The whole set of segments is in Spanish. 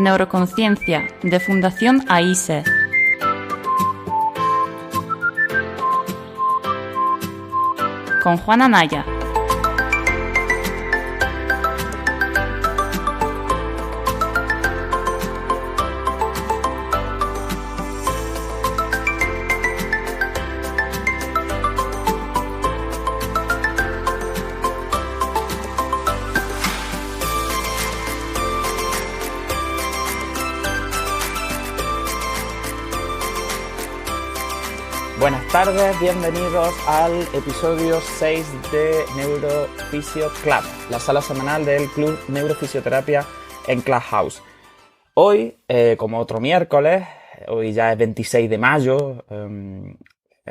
Neuroconciencia, de Fundación AISE. Con Juana Naya. Buenas tardes, bienvenidos al episodio 6 de Neurofisio Club, la sala semanal del Club Neurofisioterapia en Clubhouse. Hoy, como otro miércoles, hoy ya es 26 de mayo,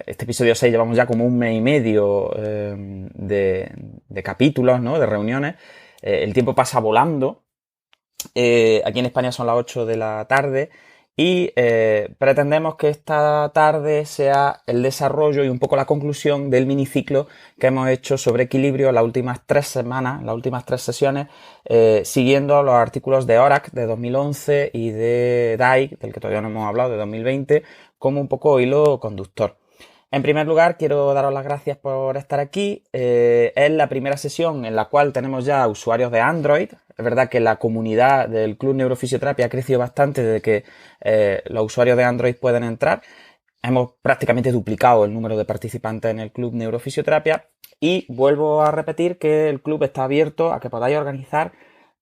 este episodio 6 llevamos ya como un mes y medio de capítulos, ¿no? De reuniones. El tiempo pasa volando. Aquí en España son las 8 de la tarde. Y pretendemos que esta tarde sea el desarrollo y un poco la conclusión del miniciclo que hemos hecho sobre equilibrio las últimas 3 semanas, las últimas 3 sesiones, siguiendo los artículos de ORAC de 2011 y de DAI, del que todavía no hemos hablado, de 2020, como un poco hilo conductor. En primer lugar, quiero daros las gracias por estar aquí. Es la primera sesión en la cual tenemos ya usuarios de Android. Es verdad que la comunidad del Club Neurofisioterapia ha crecido bastante desde que los usuarios de Android pueden entrar. Hemos prácticamente duplicado el número de participantes en el Club Neurofisioterapia y vuelvo a repetir que el club está abierto a que podáis organizar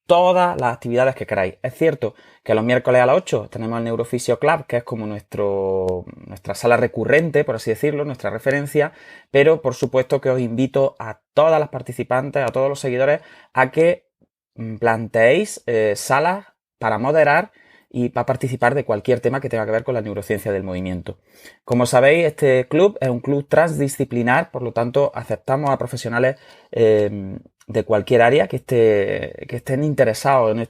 todas las actividades que queráis. Es cierto que los miércoles a las 8 tenemos el Neurofisio Club, que es como nuestra sala recurrente, por así decirlo, nuestra referencia, pero por supuesto que os invito a todas las participantes, a todos los seguidores, a que planteéis salas para moderar y para participar de cualquier tema que tenga que ver con la neurociencia del movimiento. Como sabéis, este club es un club transdisciplinar, por lo tanto aceptamos a profesionales de cualquier área que estén interesados en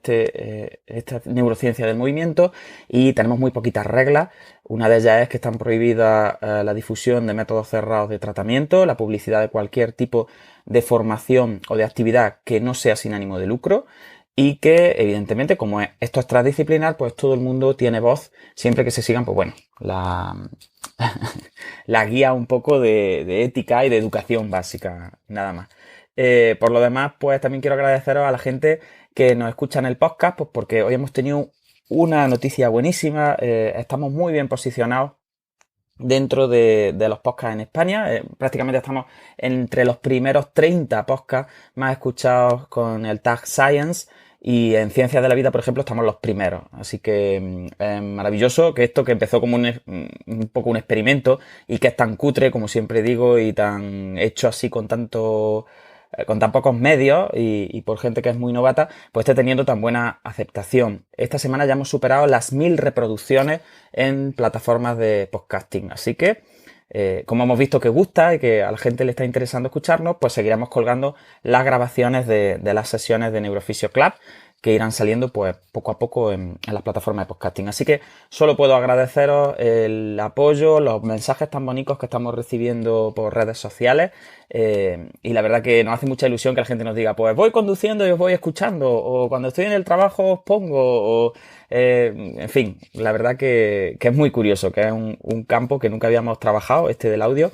esta neurociencia del movimiento, y tenemos muy poquitas reglas. Una de ellas es que están prohibidas la difusión de métodos cerrados de tratamiento, la publicidad de cualquier tipo de formación o de actividad que no sea sin ánimo de lucro, y que evidentemente, como esto es transdisciplinar, pues todo el mundo tiene voz siempre que se sigan, pues bueno, la guía un poco de ética y de educación básica, nada más. Por lo demás, pues también quiero agradeceros a la gente que nos escucha en el podcast, pues porque hoy hemos tenido una noticia buenísima. Estamos muy bien posicionados dentro de los podcasts en España. Prácticamente estamos entre los primeros 30 podcasts más escuchados con el tag Science, y en Ciencias de la Vida, por ejemplo, estamos los primeros. Así que es maravilloso que esto, que empezó como un poco un experimento y que es tan cutre, como siempre digo, y tan hecho así con tan pocos medios y por gente que es muy novata, pues esté teniendo tan buena aceptación. Esta semana ya hemos superado las 1000 reproducciones en plataformas de podcasting. Así que, como hemos visto que gusta y que a la gente le está interesando escucharnos, pues seguiremos colgando las grabaciones de las sesiones de Neurofisio Club, que irán saliendo pues poco a poco en las plataformas de podcasting. Así que solo puedo agradeceros el apoyo, los mensajes tan bonitos que estamos recibiendo por redes sociales, y la verdad que nos hace mucha ilusión que la gente nos diga, pues voy conduciendo y os voy escuchando, o cuando estoy en el trabajo os pongo, o en fin, la verdad que es muy curioso, que es un campo que nunca habíamos trabajado, este del audio,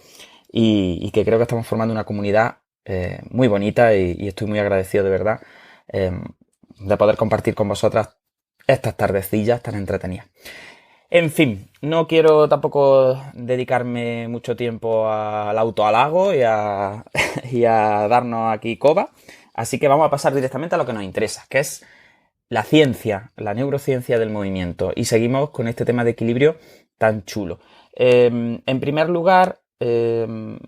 y que creo que estamos formando una comunidad muy bonita, y estoy muy agradecido de verdad de poder compartir con vosotras estas tardecillas tan entretenidas. En fin, no quiero tampoco dedicarme mucho tiempo al autohalago y a darnos aquí coba, así que vamos a pasar directamente a lo que nos interesa, que es la ciencia, la neurociencia del movimiento, y seguimos con este tema de equilibrio tan chulo. En primer lugar, creo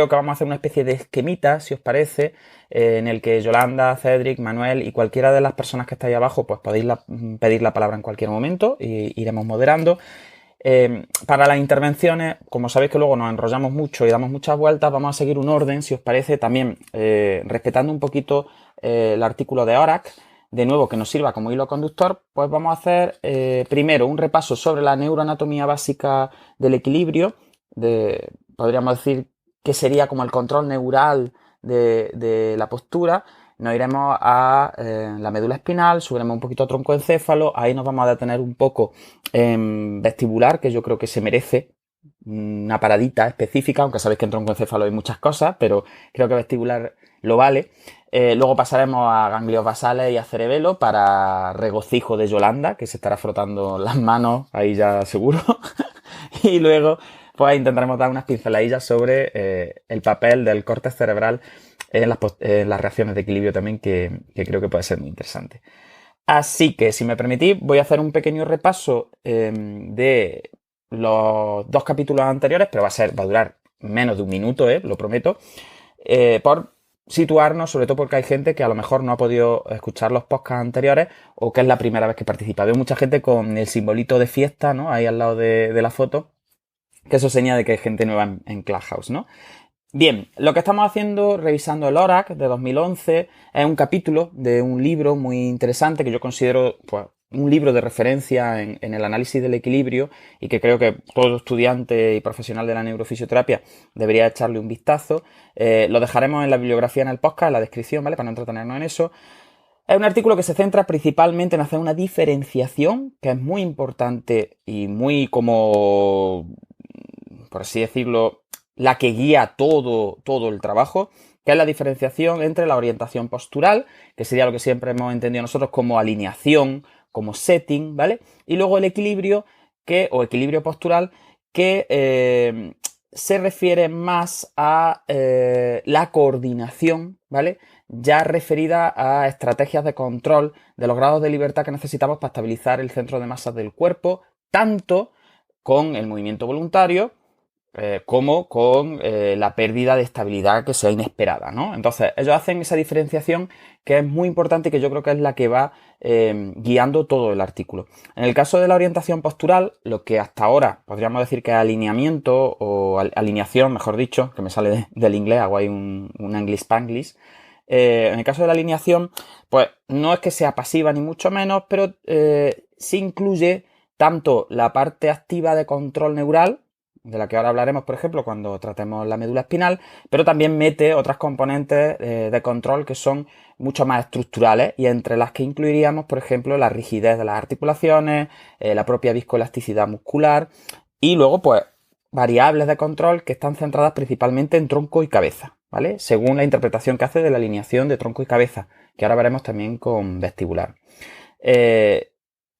que vamos a hacer una especie de esquemita, si os parece, en el que Yolanda, Cedric, Manuel y cualquiera de las personas que estáis abajo, pues podéis pedir la palabra en cualquier momento y iremos moderando. Para las intervenciones, como sabéis que luego nos enrollamos mucho y damos muchas vueltas, vamos a seguir un orden, si os parece, también respetando un poquito el artículo de ORAC, de nuevo, que nos sirva como hilo conductor. Pues vamos a hacer primero un repaso sobre la neuroanatomía básica del equilibrio, podríamos decir que sería como el control neural de la postura, nos iremos a la médula espinal, subiremos un poquito a troncoencéfalo, ahí nos vamos a detener un poco en vestibular, que yo creo que se merece una paradita específica, aunque sabéis que en troncoencéfalo hay muchas cosas, pero creo que vestibular lo vale. Luego pasaremos a ganglios basales y a cerebelo para regocijo de Yolanda, que se estará frotando las manos, ahí ya seguro. Y luego pues intentaremos dar unas pinceladillas sobre el papel del córtex cerebral en las reacciones de equilibrio también, que creo que puede ser muy interesante. Así que, si me permitís, voy a hacer un pequeño repaso de los 2 capítulos anteriores, pero va a durar menos de un minuto, lo prometo, por situarnos, sobre todo porque hay gente que a lo mejor no ha podido escuchar los podcasts anteriores o que es la primera vez que participa. Veo mucha gente con el simbolito de fiesta, ¿no? Ahí al lado de la foto, que eso señala de que hay gente nueva en Clubhouse, ¿no? Bien, lo que estamos haciendo, revisando el ORAC de 2011, es un capítulo de un libro muy interesante que yo considero pues, un libro de referencia en el análisis del equilibrio y que creo que todo estudiante y profesional de la neurofisioterapia debería echarle un vistazo. Lo dejaremos en la bibliografía en el podcast, en la descripción, ¿vale? Para no entretenernos en eso. Es un artículo que se centra principalmente en hacer una diferenciación que es muy importante y muy como, por así decirlo, la que guía todo el trabajo, que es la diferenciación entre la orientación postural, que sería lo que siempre hemos entendido nosotros como alineación, como setting, ¿vale? Y luego el equilibrio, o equilibrio postural, que se refiere más a la coordinación, ¿vale? Ya referida a estrategias de control de los grados de libertad que necesitamos para estabilizar el centro de masas del cuerpo, tanto con el movimiento voluntario, como con la pérdida de estabilidad que sea inesperada, ¿no? Entonces, ellos hacen esa diferenciación que es muy importante y que yo creo que es la que va guiando todo el artículo. En el caso de la orientación postural, lo que hasta ahora podríamos decir que es alineamiento o alineación, mejor dicho, que me sale del inglés, hago ahí un English-Spanglish. En el caso de la alineación, pues no es que sea pasiva ni mucho menos, pero sí incluye tanto la parte activa de control neural, de la que ahora hablaremos, por ejemplo, cuando tratemos la médula espinal, pero también mete otras componentes de control que son mucho más estructurales y entre las que incluiríamos, por ejemplo, la rigidez de las articulaciones, la propia viscoelasticidad muscular y luego, pues, variables de control que están centradas principalmente en tronco y cabeza, ¿vale? Según la interpretación que hace de la alineación de tronco y cabeza, que ahora veremos también con vestibular.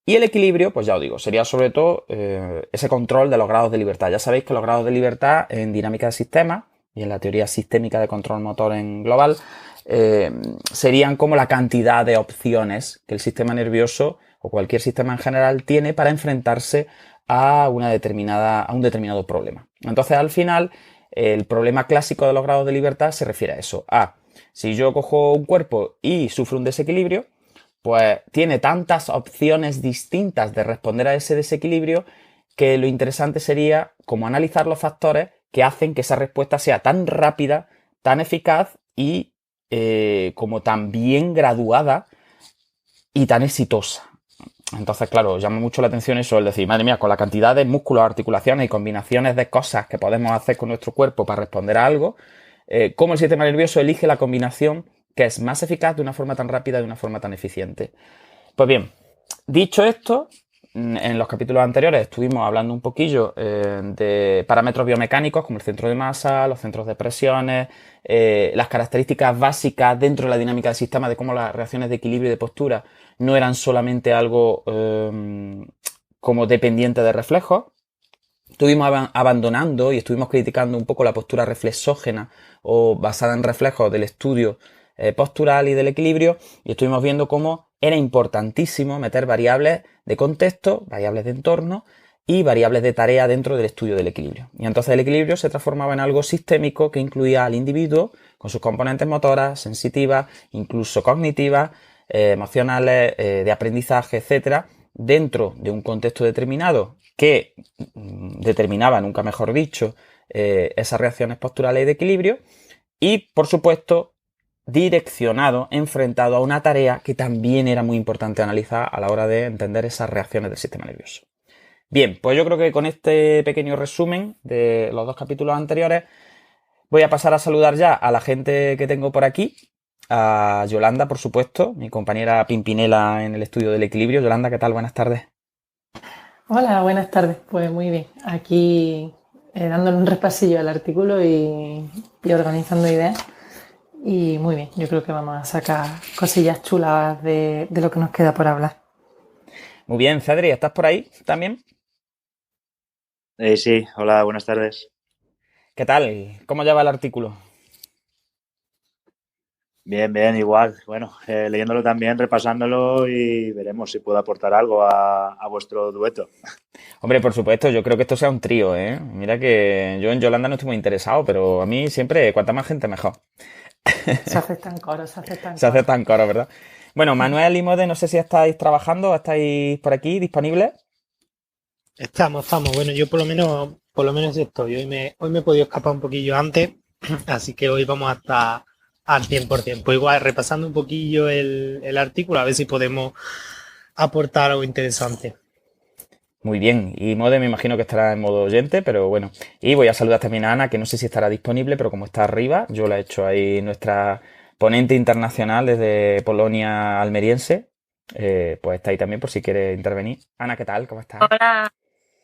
Y el equilibrio, pues ya os digo, sería sobre todo ese control de los grados de libertad. Ya sabéis que los grados de libertad en dinámica de sistemas y en la teoría sistémica de control motor en global serían como la cantidad de opciones que el sistema nervioso o cualquier sistema en general tiene para enfrentarse a un determinado problema. Entonces, al final, el problema clásico de los grados de libertad se refiere a eso. Si yo cojo un cuerpo y sufro un desequilibrio, pues tiene tantas opciones distintas de responder a ese desequilibrio que lo interesante sería como analizar los factores que hacen que esa respuesta sea tan rápida, tan eficaz y como tan bien graduada y tan exitosa. Entonces, claro, llama mucho la atención eso, el decir, madre mía, con la cantidad de músculos, articulaciones y combinaciones de cosas que podemos hacer con nuestro cuerpo para responder a algo, cómo el sistema nervioso elige la combinación que es más eficaz de una forma tan rápida y de una forma tan eficiente. Pues bien, dicho esto, en los capítulos anteriores estuvimos hablando un poquillo de parámetros biomecánicos como el centro de masa, los centros de presiones, las características básicas dentro de la dinámica del sistema de cómo las reacciones de equilibrio y de postura no eran solamente algo como dependiente de reflejos. Estuvimos abandonando y estuvimos criticando un poco la postura reflexógena o basada en reflejos del estudio postural y del equilibrio, y estuvimos viendo cómo era importantísimo meter variables de contexto, variables de entorno y variables de tarea dentro del estudio del equilibrio. Y entonces el equilibrio se transformaba en algo sistémico que incluía al individuo con sus componentes motoras, sensitivas, incluso cognitivas, emocionales, de aprendizaje, etcétera, dentro de un contexto determinado que determinaba, nunca mejor dicho, esas reacciones posturales y de equilibrio y, por supuesto, direccionado, enfrentado a una tarea que también era muy importante analizar a la hora de entender esas reacciones del sistema nervioso. Bien, pues yo creo que con este pequeño resumen de los 2 capítulos anteriores voy a pasar a saludar ya a la gente que tengo por aquí a Yolanda, por supuesto, mi compañera Pimpinela en el estudio del equilibrio. Yolanda, ¿qué tal? Buenas tardes. Hola, buenas tardes. Pues muy bien. Aquí dándole un repasillo al artículo y organizando ideas. Y muy bien, yo creo que vamos a sacar cosillas chulas de lo que nos queda por hablar. Muy bien, Cedri, ¿estás por ahí también? Sí, hola, buenas tardes. ¿Qué tal? ¿Cómo lleva el artículo? Bien, bien, igual. Bueno, leyéndolo también, repasándolo y veremos si puedo aportar algo a vuestro dueto. Hombre, por supuesto, yo creo que esto sea un trío, ¿eh? Mira que yo en Yolanda no estoy muy interesado, pero a mí siempre, cuanta más gente, mejor. Se aceptan coros, se aceptan Se hace coros. tan caro, ¿verdad? Bueno, Manuel y Mode, no sé si estáis trabajando, estáis por aquí disponibles. Estamos. Bueno, yo por lo menos estoy. Hoy me he podido escapar un poquillo antes, así que hoy vamos a estar al 100%. Pues igual, repasando un poquillo el artículo, a ver si podemos aportar algo interesante. Muy bien, y Mode me imagino que estará en modo oyente, pero bueno. Y voy a saludar también a Ana, que no sé si estará disponible, pero como está arriba, yo la he hecho ahí nuestra ponente internacional desde Polonia almeriense, pues está ahí también por si quiere intervenir. Ana, ¿qué tal? ¿Cómo estás? Hola,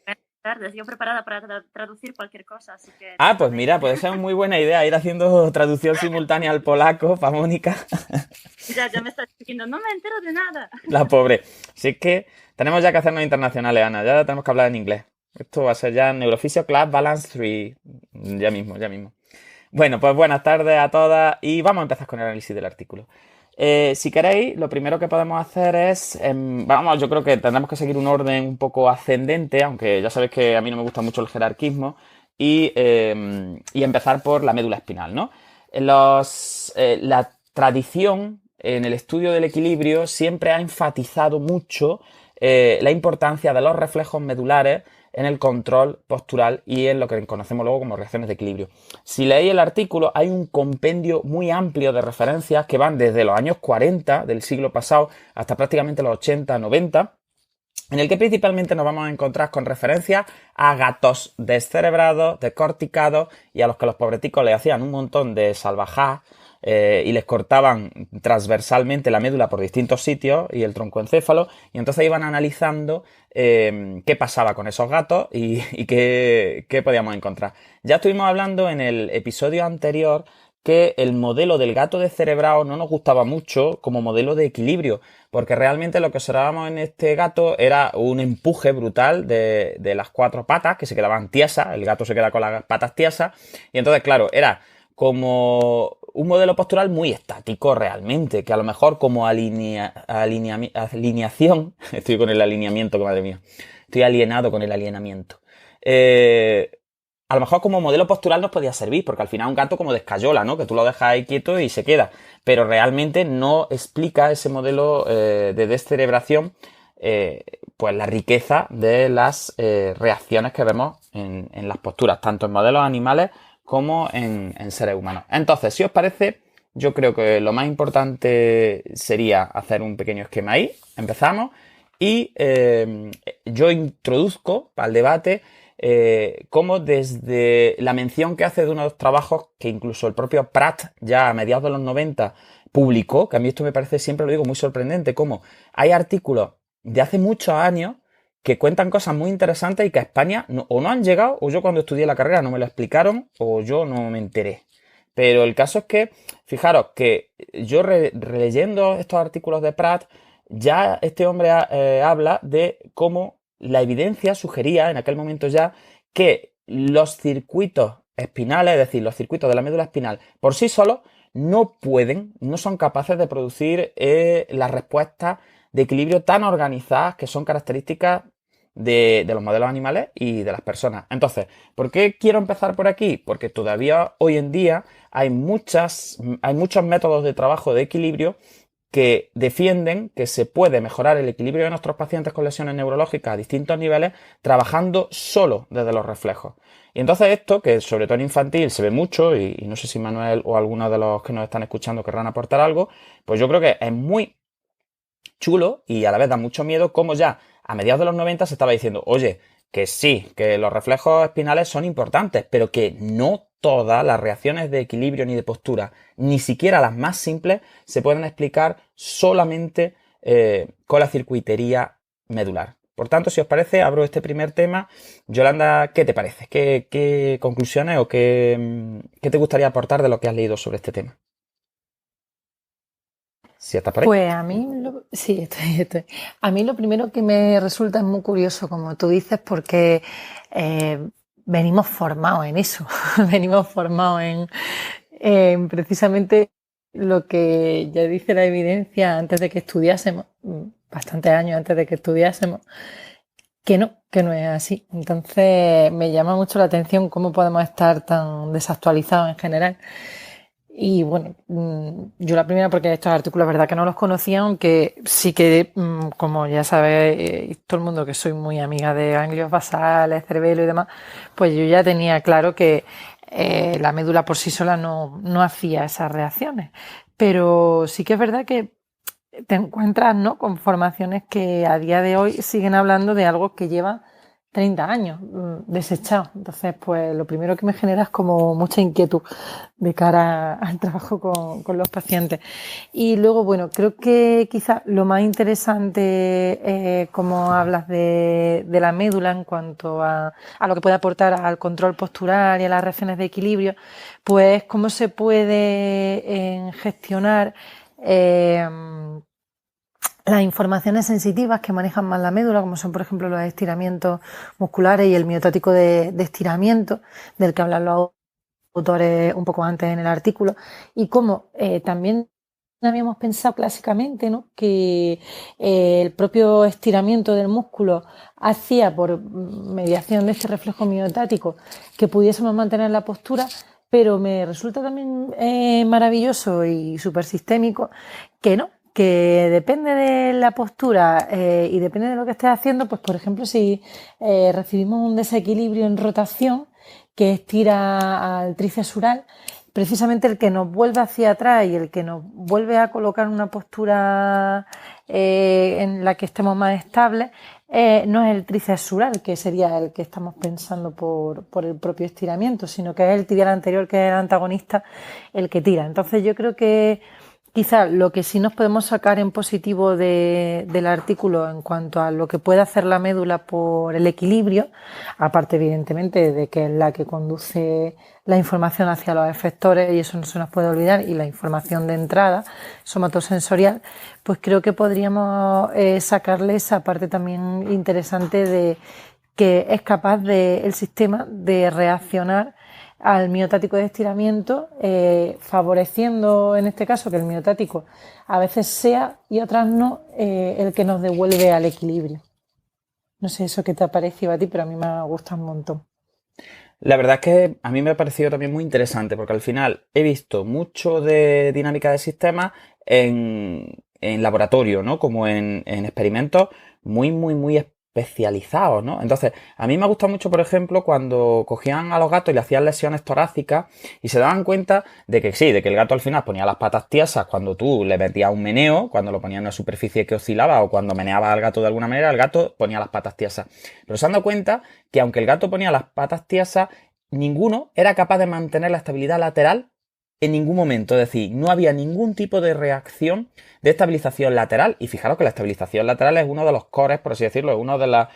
buenas tardes. Yo preparada para traducir cualquier cosa, así que Ah, pues llámame. mira, puede ser muy buena idea ir haciendo traducción simultánea al polaco para Mónica. Ya me estás diciendo, no me entero de nada. La pobre. Si es que tenemos ya que hacernos internacionales, Ana. Ya tenemos que hablar en inglés. Esto va a ser ya Neurofisio Club Balance 3. Ya mismo, ya mismo. Bueno, pues buenas tardes a todas y vamos a empezar con el análisis del artículo. Si queréis, lo primero que podemos hacer es, vamos, yo creo que tendremos que seguir un orden un poco ascendente, aunque ya sabéis que a mí no me gusta mucho el jerarquismo, y empezar por la médula espinal, ¿no? La tradición en el estudio del equilibrio siempre ha enfatizado mucho la importancia de los reflejos medulares en el control postural y en lo que conocemos luego como reacciones de equilibrio. Si leéis el artículo, hay un compendio muy amplio de referencias que van desde los años 40 del siglo pasado hasta prácticamente los 80, 90, en el que principalmente nos vamos a encontrar con referencias a gatos descerebrados, descorticados y a los que los pobreticos le hacían un montón de salvajadas y les cortaban transversalmente la médula por distintos sitios y el troncoencéfalo, y entonces iban analizando qué pasaba con esos gatos y qué podíamos encontrar. Ya estuvimos hablando en el episodio anterior que el modelo del gato descerebrado no nos gustaba mucho como modelo de equilibrio, porque realmente lo que observábamos en este gato era un empuje brutal de las cuatro patas que se quedaban tiesas, el gato se queda con las patas tiesas, y entonces, claro, era como un modelo postural muy estático realmente, que a lo mejor como alineación, estoy con el alineamiento, que madre mía, estoy alienado con el alienamiento. A lo mejor como modelo postural nos podía servir, porque al final un gato como descayola, ¿no? Que tú lo dejas ahí quieto y se queda, pero realmente no explica ese modelo de descerebración pues la riqueza de las reacciones que vemos en las posturas, tanto en modelos animales como en seres humanos. Entonces, si os parece, yo creo que lo más importante sería hacer un pequeño esquema ahí. Empezamos y yo introduzco para el debate cómo desde la mención que hace de unos trabajos que incluso el propio Pratt ya a mediados de los 90 publicó, que a mí esto me parece, siempre lo digo, muy sorprendente, cómo hay artículos de hace muchos años que cuentan cosas muy interesantes y que a España o no han llegado, o yo cuando estudié la carrera no me lo explicaron, o yo no me enteré. Pero el caso es que, fijaros, que yo releyendo estos artículos de Pratt, ya este hombre habla de cómo la evidencia sugería en aquel momento ya que los circuitos espinales, es decir, los circuitos de la médula espinal por sí solos, no son capaces de producir las respuestas de equilibrio tan organizadas que son características de los modelos animales y de las personas. Entonces, ¿por qué quiero empezar por aquí? Porque todavía hoy en día hay muchos métodos de trabajo de equilibrio que defienden que se puede mejorar el equilibrio de nuestros pacientes con lesiones neurológicas a distintos niveles trabajando solo desde los reflejos. Y entonces esto, que sobre todo en infantil se ve mucho, y no sé si Manuel o alguno de los que nos están escuchando querrán aportar algo, pues yo creo que es muy chulo y a la vez da mucho miedo como ya a mediados de los 90 se estaba diciendo, oye, que sí, que los reflejos espinales son importantes, pero que no todas las reacciones de equilibrio ni de postura, ni siquiera las más simples, se pueden explicar solamente con la circuitería medular. Por tanto, si os parece, abro este primer tema. Yolanda, ¿qué te parece? ¿Qué conclusiones o qué te gustaría aportar de lo que has leído sobre este tema? ¿Sí estás por ahí? Pues a mí, sí, estoy. A mí lo primero que me resulta es muy curioso, como tú dices, porque venimos formados en eso, venimos formados en precisamente lo que ya dice la evidencia antes de que estudiásemos, bastantes años antes de que estudiásemos, que no es así. Entonces me llama mucho la atención cómo podemos estar tan desactualizados en general. Y bueno, yo la primera, porque estos artículos, verdad que no los conocía, aunque sí que, como ya sabéis todo el mundo, que soy muy amiga de ganglios basales, cerebelo y demás, pues yo ya tenía claro que la médula por sí sola no hacía esas reacciones. Pero sí que es verdad que te encuentras, ¿no?, con formaciones que a día de hoy siguen hablando de algo que lleva 30 años desechado. Entonces, pues lo primero que me genera es como mucha inquietud de cara al trabajo con los pacientes. Y luego, bueno, creo que quizás lo más interesante, como hablas de la médula en cuanto a lo que puede aportar al control postural y a las reacciones de equilibrio, pues cómo se puede gestionar las informaciones sensitivas que manejan más la médula, como son, por ejemplo, los estiramientos musculares y el miotático de estiramiento, del que hablan los autores un poco antes en el artículo, y cómo también habíamos pensado clásicamente, ¿no?, que el propio estiramiento del músculo hacía, por mediación de este reflejo miotático, que pudiésemos mantener la postura, pero me resulta también maravilloso y súper sistémico que no, que depende de la postura y depende de lo que estés haciendo. Pues, por ejemplo, si recibimos un desequilibrio en rotación que estira al tríceps ural, precisamente el que nos vuelve hacia atrás y el que nos vuelve a colocar una postura en la que estemos más estables, no es el tríceps ural, que sería el que estamos pensando por el propio estiramiento, sino que es el tibial anterior, que es el antagonista, el que tira. Entonces yo creo que quizá lo que sí nos podemos sacar en positivo del artículo en cuanto a lo que puede hacer la médula por el equilibrio, aparte evidentemente de que es la que conduce la información hacia los efectores, y eso no se nos puede olvidar, y la información de entrada somatosensorial, pues creo que podríamos sacarle esa parte también interesante de que es capaz el sistema de reaccionar al miotático de estiramiento, favoreciendo en este caso que el miotático a veces sea y otras no el que nos devuelve al equilibrio. No sé eso qué te ha parecido a ti, pero a mí me ha gustado un montón. La verdad es que a mí me ha parecido también muy interesante, porque al final he visto mucho de dinámica de sistemas en laboratorio, ¿no?, como en experimentos muy especializados, ¿no? Entonces, a mí me ha gustado mucho, por ejemplo, cuando cogían a los gatos y le hacían lesiones torácicas y se daban cuenta de que sí, de que el gato al final ponía las patas tiesas cuando tú le metías un meneo, cuando lo ponías en una superficie que oscilaba, o cuando meneabas al gato de alguna manera, el gato ponía las patas tiesas. Pero se han dado cuenta que aunque el gato ponía las patas tiesas, ninguno era capaz de mantener la estabilidad lateral en ningún momento. Es decir, no había ningún tipo de reacción de estabilización lateral. Y fijaros que la estabilización lateral es uno de los cores, por así decirlo, es uno de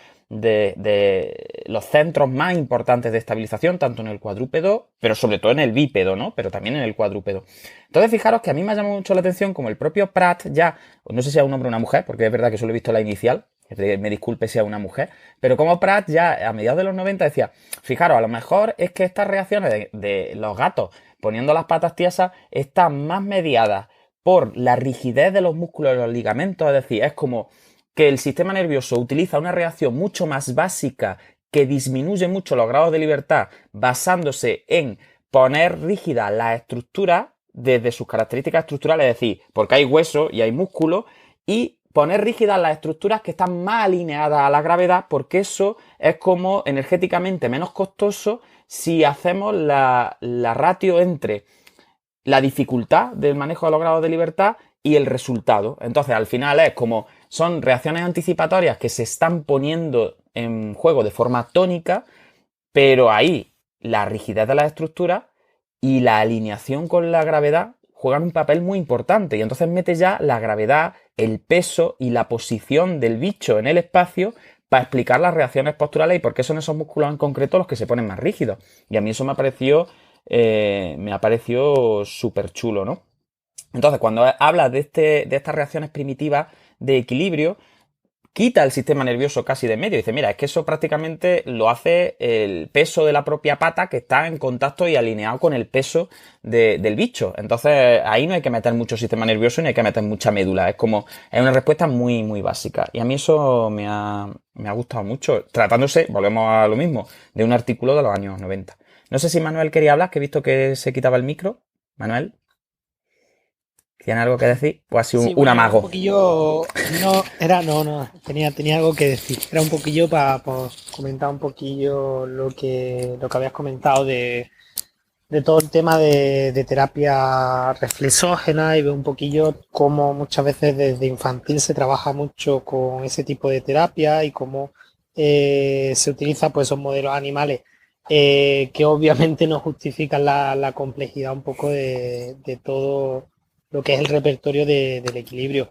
los centros más importantes de estabilización, tanto en el cuadrúpedo, pero sobre todo en el bípedo, ¿no?, pero también en el cuadrúpedo. Entonces, fijaros que a mí me ha llamado mucho la atención como el propio Pratt ya, no sé si es un hombre o una mujer, porque es verdad que solo he visto la inicial, me disculpe si es una mujer, pero como Pratt ya a mediados de los 90 decía, fijaros, a lo mejor es que estas reacciones de los gatos poniendo las patas tiesas están más mediadas por la rigidez de los músculos de los ligamentos, es decir, es como que el sistema nervioso utiliza una reacción mucho más básica que disminuye mucho los grados de libertad basándose en poner rígida la estructura desde sus características estructurales, es decir, porque hay hueso y hay músculo, y poner rígidas las estructuras que están más alineadas a la gravedad, porque eso es como energéticamente menos costoso si hacemos la ratio entre la dificultad del manejo de los grados de libertad y el resultado. Entonces, al final es como son reacciones anticipatorias que se están poniendo en juego de forma tónica, pero ahí la rigidez de las estructuras y la alineación con la gravedad juegan un papel muy importante. Y entonces mete ya la gravedad, el peso y la posición del bicho en el espacio para explicar las reacciones posturales y por qué son esos músculos en concreto los que se ponen más rígidos. Y a mí eso me ha parecido súper chulo, ¿no? Entonces, cuando habla de estas reacciones primitivas de equilibrio, quita el sistema nervioso casi de en medio. Dice, mira, es que eso prácticamente lo hace el peso de la propia pata que está en contacto y alineado con el peso del bicho. Entonces, ahí no hay que meter mucho sistema nervioso ni hay que meter mucha médula. Es una respuesta muy, muy básica. Y a mí eso me ha gustado mucho. Tratándose, volvemos a lo mismo, de un artículo de los años 90. No sé si Manuel quería hablar, que he visto que se quitaba el micro. Manuel, ¿tiene algo que decir? ¿O ha sido Sí, un bueno, amago? un poquillo, tenía algo que decir. Era un poquillo para comentar un poquillo lo que habías comentado de todo el tema de terapia reflexógena y ver un poquillo cómo muchas veces desde infantil se trabaja mucho con ese tipo de terapia y cómo se utilizan pues esos modelos animales que obviamente no justifican la complejidad un poco de todo lo que es el repertorio del equilibrio.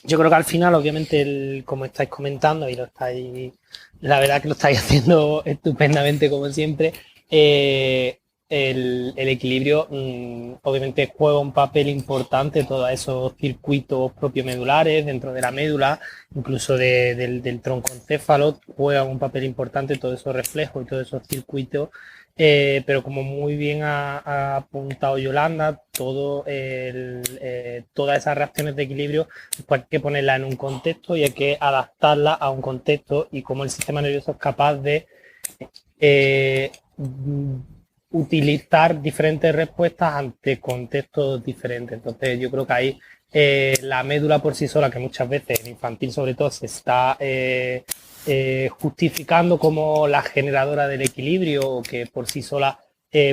Yo creo que al final, obviamente, como estáis comentando y la verdad que lo estáis haciendo estupendamente como siempre, el equilibrio obviamente juega un papel importante, todos esos circuitos propiomedulares dentro de la médula, incluso del troncoencéfalo, juegan un papel importante todos esos reflejos y todos esos circuitos. Pero como muy bien ha apuntado Yolanda, todas esas reacciones de equilibrio pues hay que ponerlas en un contexto y hay que adaptarlas a un contexto y cómo el sistema nervioso es capaz de utilizar diferentes respuestas ante contextos diferentes. Entonces yo creo que ahí la médula por sí sola, que muchas veces en infantil sobre todo se está justificando como la generadora del equilibrio o que por sí sola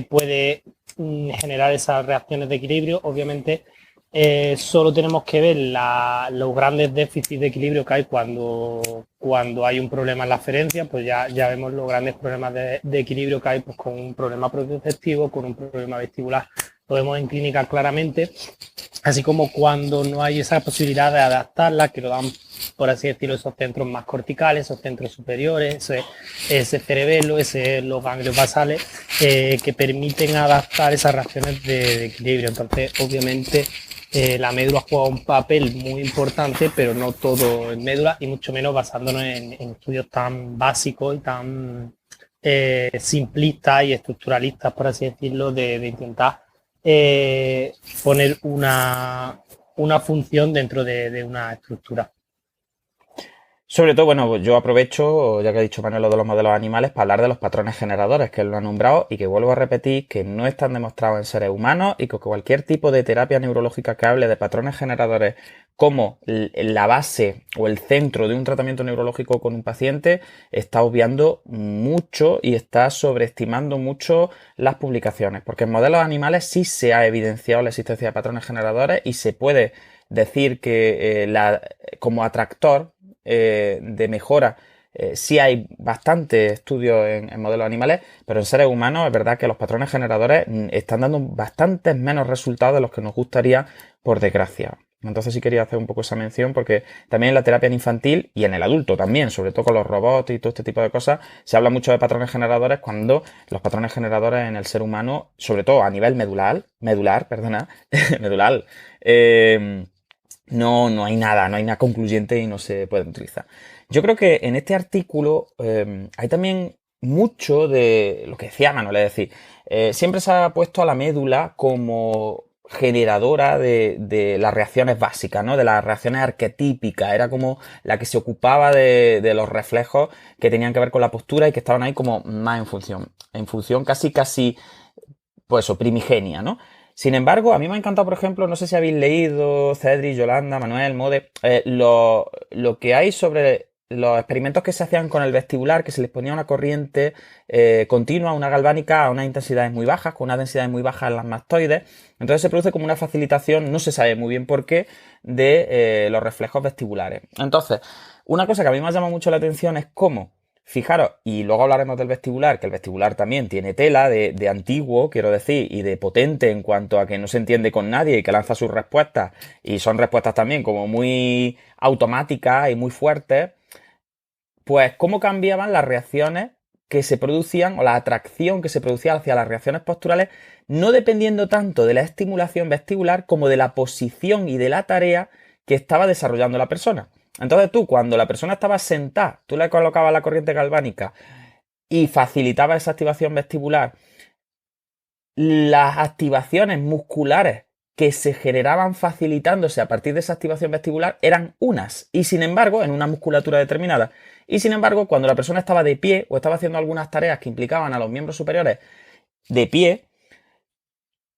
puede generar esas reacciones de equilibrio. Obviamente solo tenemos que ver los grandes déficits de equilibrio que hay cuando hay un problema en la aferencia, pues ya vemos los grandes problemas de equilibrio que hay pues, con un problema propioceptivo, con un problema vestibular. Lo vemos en clínica claramente, así como cuando no hay esa posibilidad de adaptarla, que lo dan, por así decirlo, esos centros más corticales, esos centros superiores, ese cerebelo, los ganglios basales, que permiten adaptar esas reacciones de equilibrio. Entonces, obviamente, la médula juega un papel muy importante, pero no todo en médula, y mucho menos basándonos en estudios tan básicos y tan simplistas y estructuralistas, por así decirlo, de intentar poner una función dentro de una estructura. Sobre todo, bueno, pues yo aprovecho, ya que ha dicho Manuel lo de los modelos animales, para hablar de los patrones generadores, que él lo ha nombrado y que vuelvo a repetir que no están demostrados en seres humanos y que cualquier tipo de terapia neurológica que hable de patrones generadores como la base o el centro de un tratamiento neurológico con un paciente está obviando mucho y está sobreestimando mucho las publicaciones, porque en modelos animales sí se ha evidenciado la existencia de patrones generadores y se puede decir que como atractor de mejora sí hay bastantes estudios en modelos animales, pero en seres humanos es verdad que los patrones generadores están dando bastantes menos resultados de los que nos gustaría, por desgracia. Entonces sí quería hacer un poco esa mención porque también en la terapia en infantil y en el adulto también, sobre todo con los robots y todo este tipo de cosas, se habla mucho de patrones generadores cuando los patrones generadores en el ser humano, sobre todo a nivel medular, no hay nada concluyente y no se puede utilizar. Yo creo que en este artículo hay también mucho de lo que decía Manuel, es decir, siempre se ha puesto a la médula como generadora de las reacciones básicas, ¿no? De las reacciones arquetípicas, era como la que se ocupaba de los reflejos que tenían que ver con la postura y que estaban ahí como más en función casi, pues eso, primigenia, ¿no? Sin embargo, a mí me ha encantado, por ejemplo, no sé si habéis leído, Cedric, Yolanda, Manuel, Mode, lo que hay sobre los experimentos que se hacían con el vestibular, que se les ponía una corriente continua, una galvánica a unas intensidades muy bajas, con unas densidades muy bajas en las mastoides. Entonces se produce como una facilitación, no se sabe muy bien por qué, de los reflejos vestibulares. Entonces, una cosa que a mí me ha llamado mucho la atención es cómo fijaros, y luego hablaremos del vestibular, que el vestibular también tiene tela de antiguo, quiero decir, y de potente en cuanto a que no se entiende con nadie y que lanza sus respuestas, y son respuestas también como muy automáticas y muy fuertes. Pues cómo cambiaban las reacciones que se producían o la atracción que se producía hacia las reacciones posturales, no dependiendo tanto de la estimulación vestibular como de la posición y de la tarea que estaba desarrollando la persona. Entonces tú, cuando la persona estaba sentada, tú le colocabas la corriente galvánica y facilitaba esa activación vestibular, las activaciones musculares que se generaban facilitándose a partir de esa activación vestibular eran unas, y sin embargo, en una musculatura determinada. Y sin embargo, cuando la persona estaba de pie o estaba haciendo algunas tareas que implicaban a los miembros superiores de pie,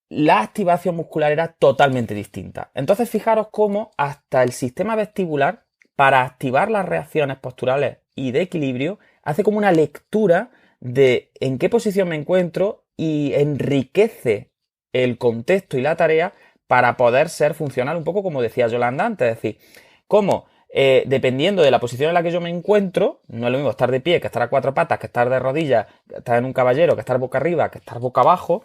la activación muscular era totalmente distinta. Entonces, fijaros cómo hasta el sistema vestibular, para activar las reacciones posturales y de equilibrio, hace como una lectura de en qué posición me encuentro y enriquece el contexto y la tarea para poder ser funcional, un poco como decía Yolanda antes, es decir, cómo dependiendo de la posición en la que yo me encuentro, no es lo mismo estar de pie que estar a cuatro patas, que estar de rodillas, que estar en un caballero, que estar boca arriba, que estar boca abajo,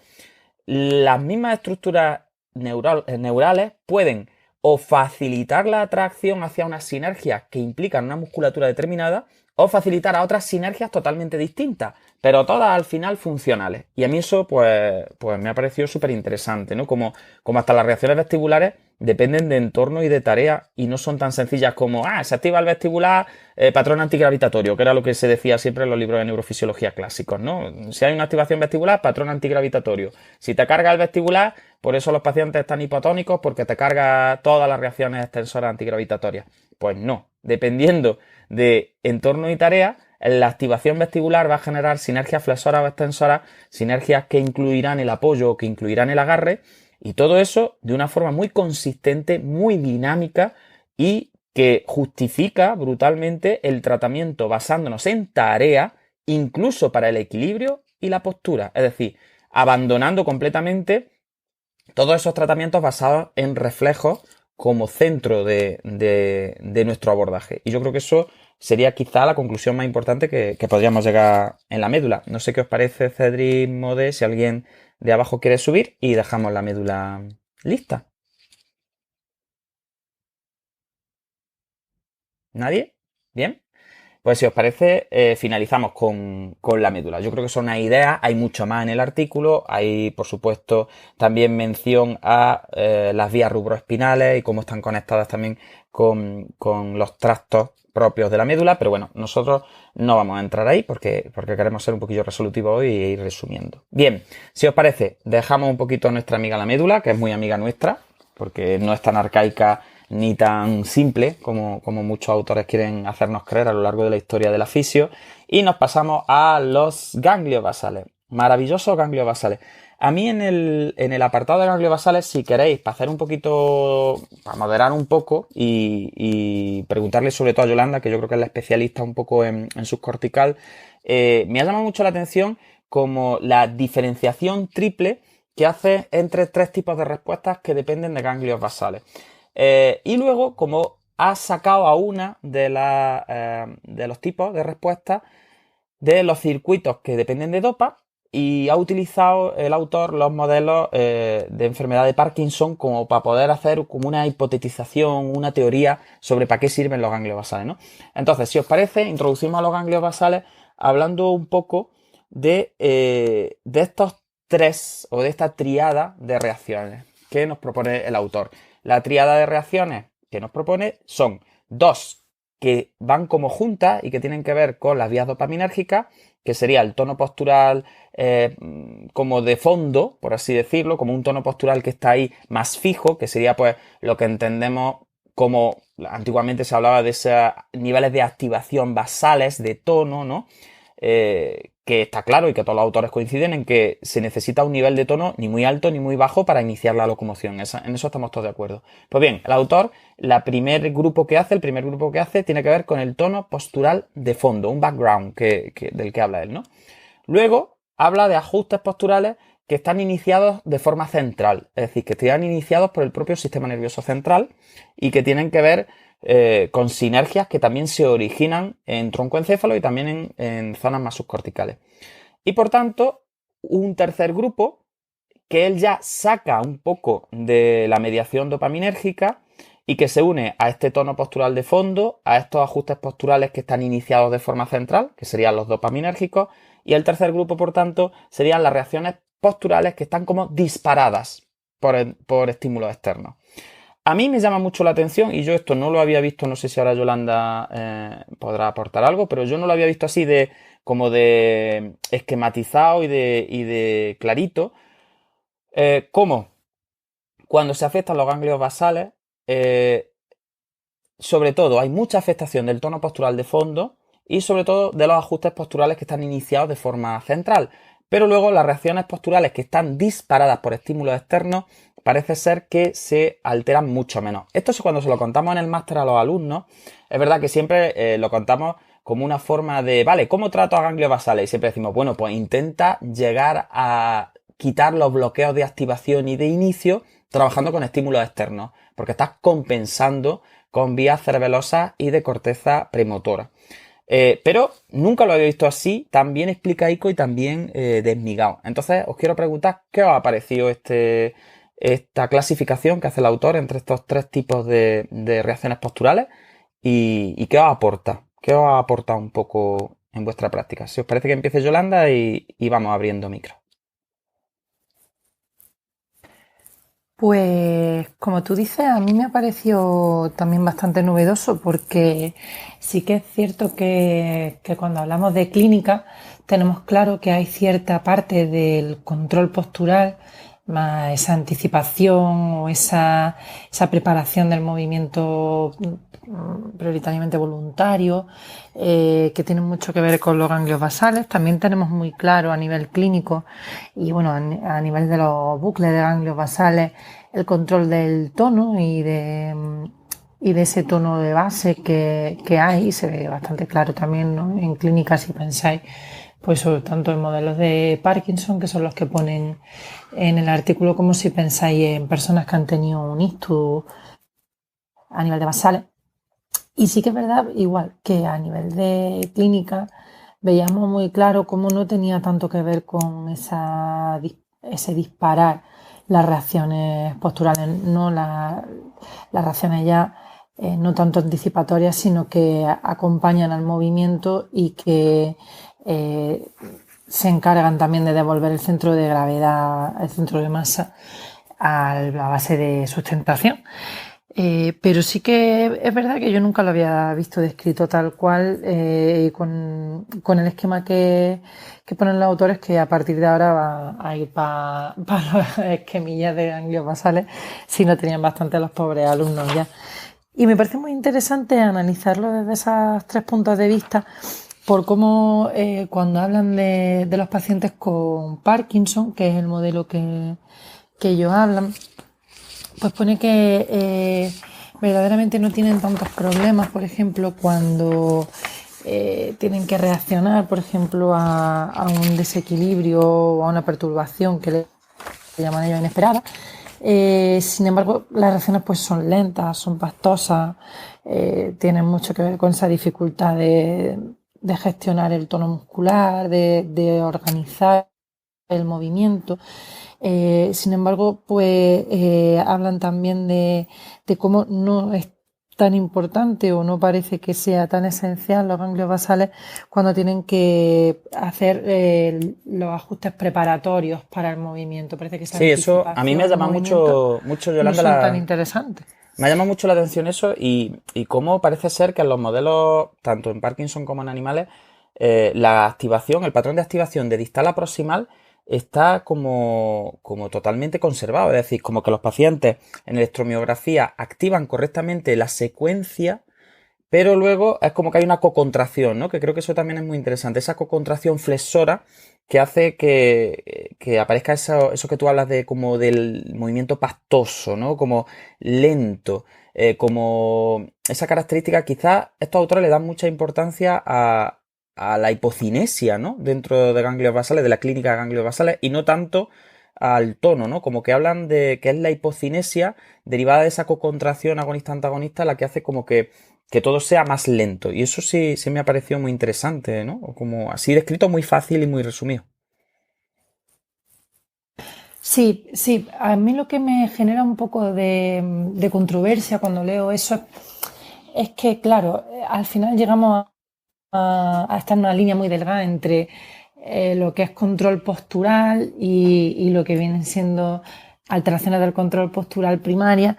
las mismas estructuras neurales pueden o facilitar la atracción hacia unas sinergias que implican una musculatura determinada o facilitar a otras sinergias totalmente distintas, pero todas al final funcionales. Y a mí eso pues me ha parecido súper interesante, ¿no? Como hasta las reacciones vestibulares dependen de entorno y de tarea y no son tan sencillas como, se activa el vestibular, patrón antigravitatorio, que era lo que se decía siempre en los libros de neurofisiología clásicos, ¿no? Si hay una activación vestibular, patrón antigravitatorio. Si te carga el vestibular, por eso los pacientes están hipotónicos, porque te carga todas las reacciones extensoras antigravitatorias. Pues no, dependiendo de entorno y tarea, la activación vestibular va a generar sinergias flexoras o extensoras, sinergias que incluirán el apoyo o que incluirán el agarre, y todo eso de una forma muy consistente, muy dinámica y que justifica brutalmente el tratamiento basándonos en tarea, incluso para el equilibrio y la postura. Es decir, abandonando completamente todos esos tratamientos basados en reflejos como centro de nuestro abordaje. Y yo creo que eso sería quizá la conclusión más importante que podríamos llegar en la médula. No sé qué os parece, Cedric, Mode, si alguien de abajo quiere subir y dejamos la médula lista. ¿Nadie? ¿Bien? Pues si os parece, finalizamos con la médula. Yo creo que son unas ideas, hay mucho más en el artículo, hay por supuesto también mención a las vías rubroespinales y cómo están conectadas también con los tractos propios de la médula, pero bueno, nosotros no vamos a entrar ahí porque queremos ser un poquillo resolutivos hoy e ir resumiendo. Bien, si os parece, dejamos un poquito a nuestra amiga la médula, que es muy amiga nuestra, porque no es tan arcaica ni tan simple como muchos autores quieren hacernos creer a lo largo de la historia de la fisio, y nos pasamos a los ganglios basales. Maravillosos ganglios basales. A mí en el apartado de ganglios basales, si queréis, para hacer un poquito, para moderar un poco y preguntarle sobre todo a Yolanda, que yo creo que es la especialista un poco en subcortical, me ha llamado mucho la atención como la diferenciación triple que hace entre tres tipos de respuestas que dependen de ganglios basales. Y luego, como ha sacado a una de los tipos de respuestas de los circuitos que dependen de dopa, y ha utilizado el autor los modelos de enfermedad de Parkinson como para poder hacer como una hipotetización, una teoría sobre para qué sirven los ganglios basales, ¿no? Entonces, si os parece, introducimos a los ganglios basales hablando un poco de estos tres o de esta triada de reacciones que nos propone el autor. La triada de reacciones que nos propone son dos que van como juntas y que tienen que ver con las vías dopaminérgicas, que sería el tono postural como de fondo, por así decirlo, como un tono postural que está ahí más fijo, que sería pues lo que entendemos como antiguamente se hablaba de esos niveles de activación basales de tono, ¿no? Que está claro y que todos los autores coinciden en que se necesita un nivel de tono ni muy alto ni muy bajo para iniciar la locomoción. En eso estamos todos de acuerdo. Pues bien, el autor, el primer grupo que hace tiene que ver con el tono postural de fondo, un background del que habla él, ¿no? Luego habla de ajustes posturales que están iniciados de forma central, es decir, que están iniciados por el propio sistema nervioso central y que tienen que ver con sinergias que también se originan en troncoencéfalo y también en zonas más subcorticales. Y por tanto, un tercer grupo que él ya saca un poco de la mediación dopaminérgica y que se une a este tono postural de fondo, a estos ajustes posturales que están iniciados de forma central, que serían los dopaminérgicos, y el tercer grupo, por tanto, serían las reacciones posturales que están como disparadas por estímulos externos. A mí me llama mucho la atención, y yo esto no lo había visto, no sé si ahora Yolanda podrá aportar algo, pero yo no lo había visto así como de esquematizado y de clarito, cómo cuando se afectan los ganglios basales, sobre todo hay mucha afectación del tono postural de fondo y sobre todo de los ajustes posturales que están iniciados de forma central. Pero luego las reacciones posturales que están disparadas por estímulos externos parece ser que se alteran mucho menos. Esto es cuando se lo contamos en el máster a los alumnos. Es verdad que siempre lo contamos como una forma de, vale, ¿cómo trato a ganglios basales? Y siempre decimos, bueno, pues intenta llegar a quitar los bloqueos de activación y de inicio trabajando con estímulos externos, porque estás compensando con vías cerebelosas y de corteza premotora. Pero nunca lo había visto así, tan bien explicaico y tan bien desmigado. Entonces os quiero preguntar qué os ha parecido esta clasificación que hace el autor entre estos tres tipos de reacciones posturales y qué os aporta. ¿Qué os ha aportado un poco en vuestra práctica? Si os parece que empiece Yolanda y vamos abriendo micro. Pues como tú dices, a mí me ha parecido también bastante novedoso porque sí que es cierto que cuando hablamos de clínica tenemos claro que hay cierta parte del control postural, más esa anticipación o esa preparación del movimiento prioritariamente voluntario, que tiene mucho que ver con los ganglios basales. También tenemos muy claro a nivel clínico y bueno, a nivel de los bucles de ganglios basales, el control del tono y de ese tono de base que hay, se ve bastante claro también, ¿no? En clínica, si pensáis, pues sobre tanto en modelos de Parkinson, que son los que ponen en el artículo, como si pensáis en personas que han tenido un ictus a nivel de basales. Y sí que es verdad, igual que a nivel de clínica, veíamos muy claro cómo no tenía tanto que ver con ese disparar las reacciones posturales, no las reacciones ya no tanto anticipatorias, sino que acompañan al movimiento y que se encargan también de devolver el centro de gravedad, el centro de masa a la base de sustentación. Pero sí que es verdad que yo nunca lo había visto descrito tal cual, con el esquema que ponen los autores, que a partir de ahora va a ir para las esquemillas de ganglios basales, si no tenían bastante los pobres alumnos ya. Y me parece muy interesante analizarlo desde esos tres puntos de vista, por cómo cuando hablan de los pacientes con Parkinson, que es el modelo que ellos hablan, pues pone que verdaderamente no tienen tantos problemas, por ejemplo, cuando tienen que reaccionar, por ejemplo, a un desequilibrio o a una perturbación que le llaman ellos inesperada. Sin embargo, las reacciones pues son lentas, son pastosas, tienen mucho que ver con esa dificultad de gestionar el tono muscular, de organizar el movimiento. Sin embargo, pues hablan también de cómo no es tan importante o no parece que sea tan esencial los ganglios basales cuando tienen que hacer los ajustes preparatorios para el movimiento. Parece que sí, eso a mí me llama mucho Yolanda. No son tan interesantes. Me llama mucho la atención eso y cómo parece ser que en los modelos, tanto en Parkinson como en animales, la activación, el patrón de activación de distal a proximal está como totalmente conservado. Es decir, como que los pacientes en electromiografía activan correctamente la secuencia, pero luego es como que hay una cocontracción, ¿no? Que creo que eso también es muy interesante. Esa cocontracción flexora que hace que aparezca eso que tú hablas de como del movimiento pastoso, ¿no? Como lento, como esa característica. Quizás estos autores le dan mucha importancia a la hipocinesia, ¿no? Dentro de ganglios basales, de la clínica de ganglios basales, y no tanto al tono, ¿no? Como que hablan de que es la hipocinesia derivada de esa cocontracción agonista-antagonista la que hace como que todo sea más lento. Y eso sí me ha parecido muy interesante, ¿no? O como así descrito, muy fácil y muy resumido. Sí, sí, a mí lo que me genera un poco de controversia cuando leo eso es que, claro, al final llegamos a estar en una línea muy delgada entre lo que es control postural y lo que vienen siendo alteraciones del control postural primaria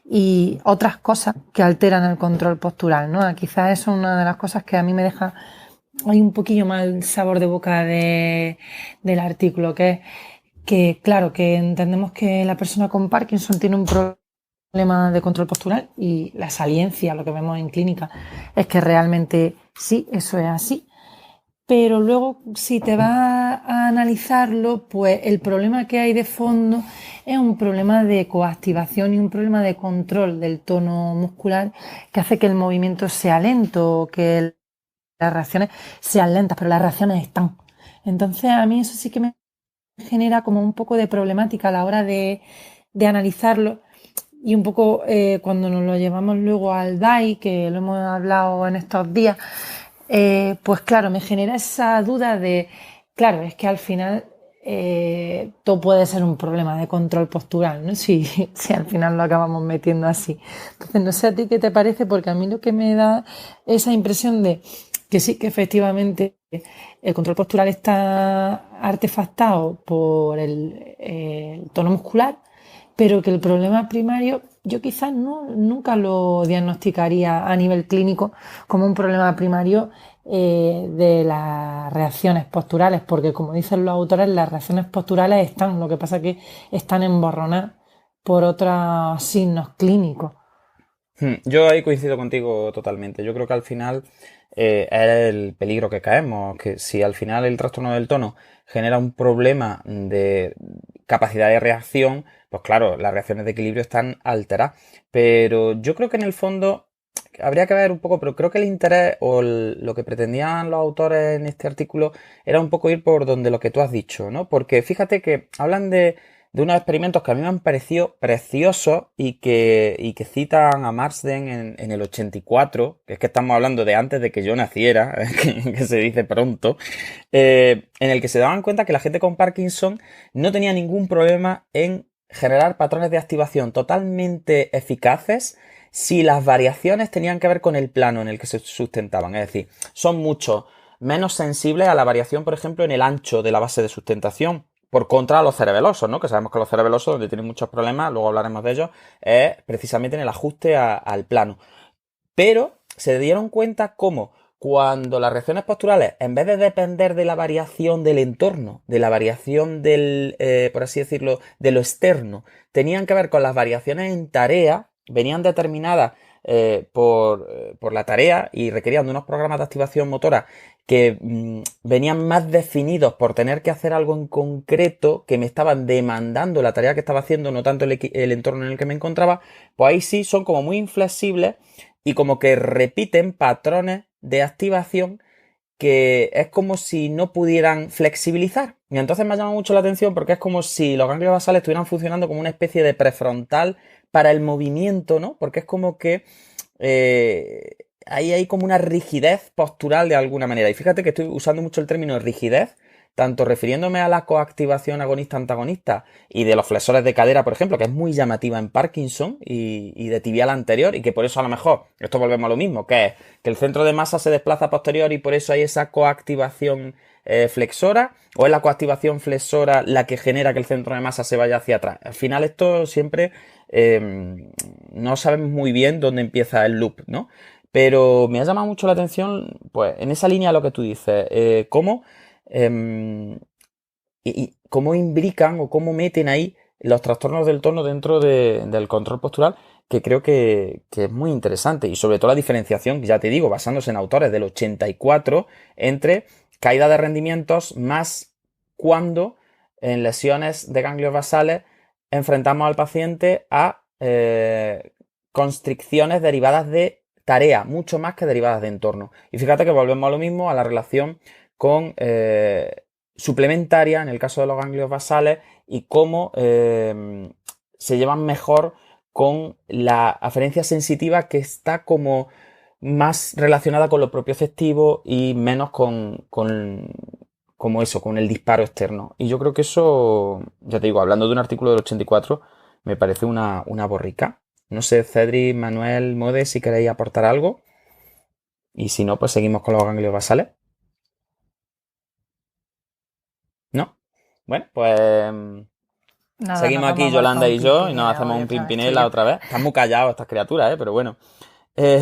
y otras cosas que alteran el control postural, ¿no? Quizás eso es una de las cosas que a mí me deja hay un poquillo mal sabor de boca del artículo, que es que, claro, que entendemos que la persona con Parkinson tiene un problema de control postural y la saliencia, lo que vemos en clínica, es que realmente sí, eso es así. Pero luego, si te vas a analizarlo, pues el problema que hay de fondo es un problema de coactivación y un problema de control del tono muscular que hace que el movimiento sea lento, que las reacciones sean lentas, pero las reacciones están. Entonces, a mí eso sí que me genera como un poco de problemática a la hora de analizarlo y un poco cuando nos lo llevamos luego al DAI, que lo hemos hablado en estos días, pues claro, me genera esa duda de, claro, es que al final todo puede ser un problema de control postural, ¿no? Si al final lo acabamos metiendo así. Entonces, no sé a ti qué te parece, porque a mí lo que me da esa impresión de que sí, que efectivamente el control postural está artefactado por el tono muscular, pero que el problema primario yo quizás nunca lo diagnosticaría a nivel clínico como un problema primario de las reacciones posturales, porque como dicen los autores, las reacciones posturales están, lo que pasa es que están emborronadas por otros signos clínicos. Yo ahí coincido contigo totalmente. Yo creo que al final es el peligro que caemos, que si al final el trastorno del tono genera un problema de capacidad de reacción, pues claro, las reacciones de equilibrio están alteradas. Pero yo creo que en el fondo habría que ver un poco, pero creo que el interés o lo que pretendían los autores en este artículo era un poco ir por donde lo que tú has dicho, ¿no? Porque fíjate que hablan de unos experimentos que a mí me han parecido preciosos y que citan a Marsden en el 84, que es que estamos hablando de antes de que yo naciera, que se dice pronto, en el que se daban cuenta que la gente con Parkinson no tenía ningún problema en generar patrones de activación totalmente eficaces si las variaciones tenían que ver con el plano en el que se sustentaban. Es decir, son mucho menos sensibles a la variación, por ejemplo, en el ancho de la base de sustentación. Por contra, los cerebelosos, ¿no? Que sabemos que los cerebelosos, donde tienen muchos problemas, luego hablaremos de ellos, es precisamente en el ajuste al plano. Pero se dieron cuenta cómo cuando las reacciones posturales, en vez de depender de la variación del entorno, de la variación del, por así decirlo, de lo externo, tenían que ver con las variaciones en tarea, venían determinadas por la tarea y requerían de unos programas de activación motora que venían más definidos por tener que hacer algo en concreto que me estaban demandando la tarea que estaba haciendo, no tanto el entorno en el que me encontraba, pues ahí sí son como muy inflexibles y como que repiten patrones de activación que es como si no pudieran flexibilizar. Y entonces me ha llamado mucho la atención porque es como si los ganglios basales estuvieran funcionando como una especie de prefrontal para el movimiento, ¿no? Porque es como que ahí hay como una rigidez postural de alguna manera. Y fíjate que estoy usando mucho el término rigidez, tanto refiriéndome a la coactivación agonista-antagonista y de los flexores de cadera, por ejemplo, que es muy llamativa en Parkinson y de tibial anterior, y que por eso a lo mejor, esto volvemos a lo mismo, que es que el centro de masa se desplaza posterior y por eso hay esa coactivación flexora, o es la coactivación flexora la que genera que el centro de masa se vaya hacia atrás. Al final esto siempre no sabemos muy bien dónde empieza el loop, ¿no? Pero me ha llamado mucho la atención, pues, en esa línea lo que tú dices, cómo y cómo imbrican o cómo meten ahí los trastornos del tono dentro del control postural, que creo que es muy interesante. Y sobre todo la diferenciación, ya te digo, basándose en autores del 84, entre caída de rendimientos más cuando en lesiones de ganglios basales enfrentamos al paciente a constricciones derivadas de tarea, mucho más que derivadas de entorno. Y fíjate que volvemos a lo mismo, a la relación con suplementaria en el caso de los ganglios basales y cómo se llevan mejor con la aferencia sensitiva, que está como más relacionada con lo propioceptivo y menos como eso, con el disparo externo. Y yo creo que eso, ya te digo, hablando de un artículo del 84, me parece una borrica. No sé, Cedric, Manuel, Mode, si queréis aportar algo. Y si no, pues seguimos con los ganglios basales. ¿No? Bueno, pues Nada, seguimos nos aquí vamos a Yolanda marcar y un yo y nos pimpinela hacemos hoy un otra vez, tú y pimpinela yo. otra vez. Están muy callados estas criaturas, pero bueno. Eh,